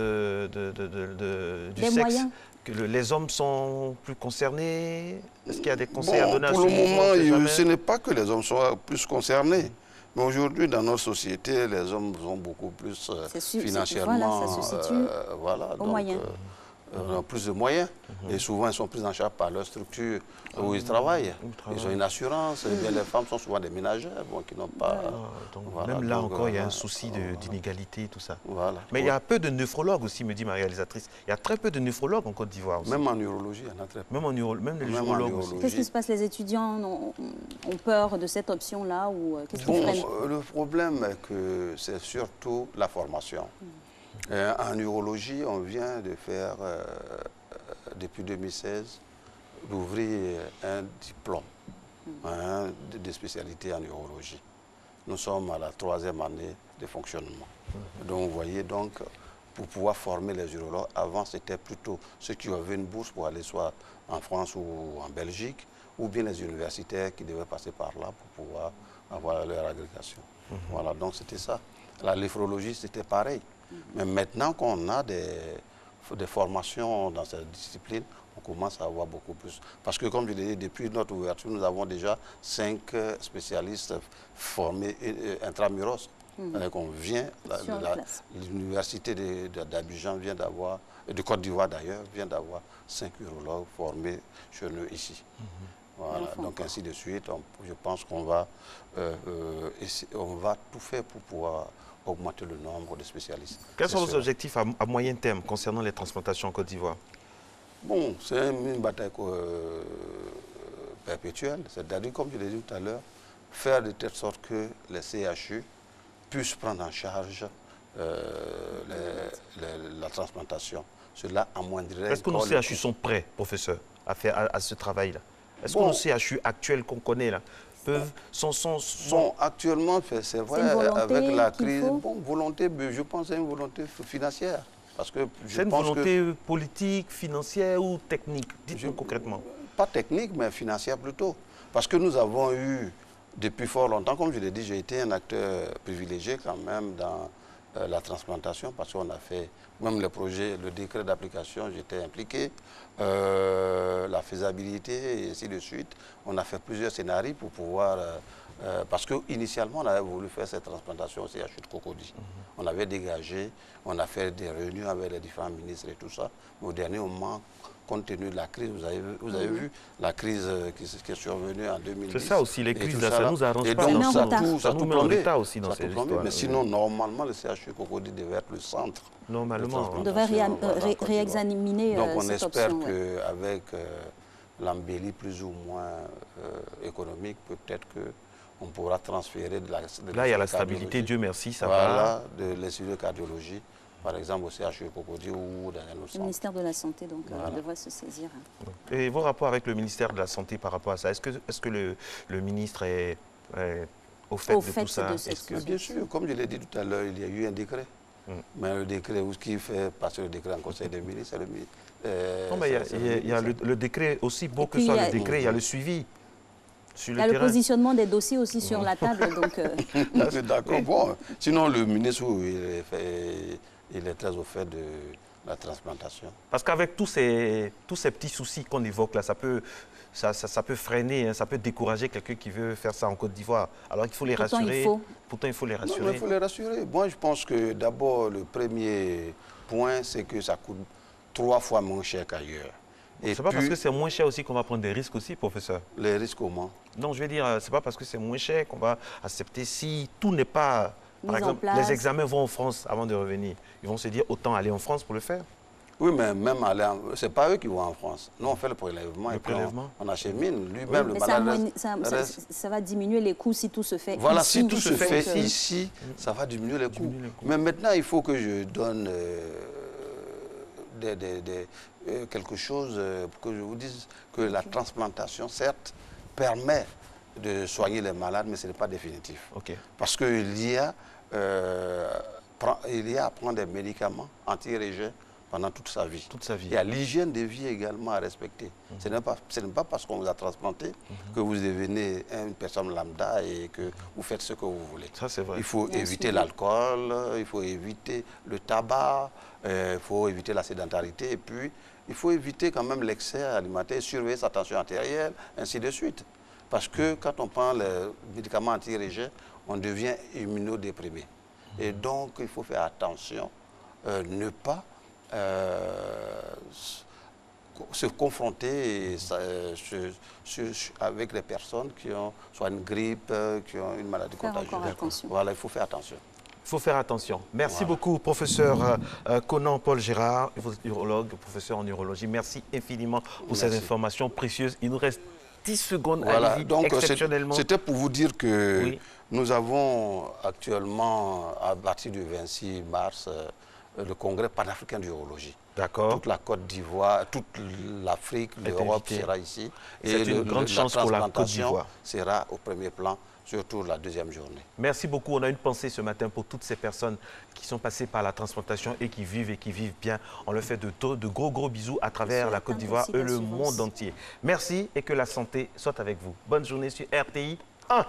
sexe. Moyens. Que les hommes sont plus concernés. Est-ce qu'il y a des conseils à donner à ce moment? Pour le moment, ce n'est pas que les hommes soient plus concernés. Mais aujourd'hui, dans notre société, les hommes sont beaucoup plus financièrement... Voilà, ça se situe aux moyens. Ont plus de moyens et souvent ils sont pris en charge par leur structure où ils travaillent. Ils ont une assurance. Et bien, les femmes sont souvent des ménagères qui n'ont pas... Voilà, même là encore, il y a un souci d'inégalité et tout ça. Voilà. Mais il y a peu de néphrologues aussi, me dit ma réalisatrice. Il y a très peu de néphrologues en Côte d'Ivoire aussi. Même en neurologie, il y en a très peu. Même les neurologues aussi. Qu'est-ce qui se passe? Les étudiants ont peur de cette option-là ou qu'est-ce qui freine? Le problème est que c'est surtout la formation. En neurologie, on vient de faire, depuis 2016, d'ouvrir un diplôme de spécialité en neurologie. Nous sommes à la 3e année de fonctionnement. Donc, vous voyez, pour pouvoir former les neurologues, avant, c'était plutôt ceux qui avaient une bourse pour aller soit en France ou en Belgique, ou bien les universitaires qui devaient passer par là pour pouvoir avoir leur agrégation. Voilà, donc c'était ça. La néphrologie, c'était pareil. Mais maintenant qu'on a des formations dans cette discipline, on commence à avoir beaucoup plus. Parce que, comme je l'ai dit, depuis notre ouverture, nous avons déjà 5 spécialistes formés intramuros. On vient, l'université d'Abidjan vient d'avoir, de Côte d'Ivoire d'ailleurs, vient d'avoir 5 urologues formés chez nous ici. Voilà, donc ainsi de suite, je pense qu'on va, on va tout faire pour pouvoir augmenter le nombre de spécialistes. Quels sont vos objectifs à moyen terme concernant les transplantations en Côte d'Ivoire? Bon, c'est une bataille perpétuelle. C'est-à-dire, comme je l'ai dit tout à l'heure, faire de telle sorte que les CHU puissent prendre en charge la transplantation. Cela amoindrirait... Est-ce que nos CHU sont prêts, professeur, à faire à ce travail-là? Est-ce que nos CHU actuels qu'on connaît là Bon, actuellement, c'est vrai, avec la crise, bon, volonté, je pense à une volonté financière. C'est une volonté politique, financière ou technique? Dites-nous concrètement. Pas technique, mais financière plutôt. Parce que nous avons eu, depuis fort longtemps, comme je l'ai dit, j'ai été un acteur privilégié quand même dans la transplantation, parce qu'on a fait, même le projet, le décret d'application, j'étais impliqué, la faisabilité et ainsi de suite. On a fait plusieurs scénarios pour pouvoir... parce qu'initialement, on avait voulu faire cette transplantation au CHU de Cocody. On avait dégagé, on a fait des réunions avec les différents ministres et tout ça. Mais au dernier moment, compte tenu de la crise, vous avez vu la crise qui est survenue en 2010. C'est ça aussi, les crises, ça nous arrange et pas. Donc, ça nous met en retard aussi dans ces histoires. Mais sinon, normalement, le CHU Cocody devait être le centre. Normalement. On devrait réexaminer donc, on cette espère option. qu'avec l'embellie plus ou moins économique, peut-être qu'on pourra transférer de la... Là, il y a la stabilité, Dieu merci, ça va. Voilà, de l'Institut de cardiologie, par exemple au CHU Cocody ou dans un autre centre. Le ministère de la Santé donc, devrait se saisir. Et vos rapports avec le ministère de la Santé par rapport à ça, est-ce que le ministre est au fait de tout ça? Bien sûr, comme je l'ai dit tout à l'heure, il y a eu un décret. Mais le décret, qui fait passer le décret en Conseil des ministres, c'est le ministre. Non, mais il y a le décret aussi, beau que soit le décret, il y a le suivi. Il y a le positionnement des dossiers aussi sur la table. D'accord, bon. Sinon, le ministre, il est très au fait de la transplantation. Parce qu'avec tous ces petits soucis qu'on évoque là, ça peut freiner, hein, ça peut décourager quelqu'un qui veut faire ça en Côte d'Ivoire. Alors qu'il faut les rassurer. Pourtant, il faut les rassurer. Non, il faut les rassurer. Moi, je pense que d'abord, le premier point, c'est que ça coûte 3 fois moins cher qu'ailleurs. C'est pas parce que c'est moins cher aussi qu'on va prendre des risques aussi, professeur. Les risques comment? Non, je veux dire, c'est pas parce que c'est moins cher qu'on va accepter si tout n'est pas... Par exemple, les examens vont en France avant de revenir. Ils vont se dire autant aller en France pour le faire. Oui, mais même aller c'est pas eux qui vont en France. Nous, on fait le prélèvement. On achemine. Lui-même, le malade... ça va diminuer les coûts si tout se fait voilà, ici. Si tout se fait ici, ça va diminuer les coûts. Mais maintenant, il faut que je donne... quelque chose pour que je vous dise que la transplantation, certes, permet de soigner les malades, mais ce n'est pas définitif. Parce qu'il y a à prendre des médicaments anti-rejet pendant toute sa vie. Il y a l'hygiène de vie également à respecter. Ce n'est pas parce qu'on vous a transplanté que vous devenez une personne lambda et que vous faites ce que vous voulez. Ça, c'est vrai. Il faut éviter l'alcool, il faut éviter le tabac, il faut éviter la sédentarité et puis il faut éviter quand même l'excès alimentaire, surveiller sa tension artérielle, ainsi de suite. Parce que quand on prend les médicaments anti-rejet, on devient immunodéprimé. Et donc, il faut faire attention, ne pas se confronter avec les personnes qui ont soit une grippe, qui ont une maladie contagieuse. Voilà, il faut faire attention. Il faut faire attention. Merci beaucoup, professeur Conan Paul Gérard, urologue, professeur en urologie. Merci infiniment pour ces informations précieuses. Il nous reste 10 secondes. Voilà, donc exceptionnellement. C'était pour vous dire que nous avons actuellement, à partir du 26 mars, le congrès panafricain d'urologie. D'accord. Toute la Côte d'Ivoire, toute l'Afrique, l'Europe sera ici. Et c'est une grande chance pour la Côte d'Ivoire. Sera au premier plan, surtout la deuxième journée. Merci beaucoup. On a une pensée ce matin pour toutes ces personnes qui sont passées par la transplantation et qui vivent bien. On leur fait de gros bisous à travers la Côte d'Ivoire et le monde entier. Merci et que la santé soit avec vous. Bonne journée sur RTI 1.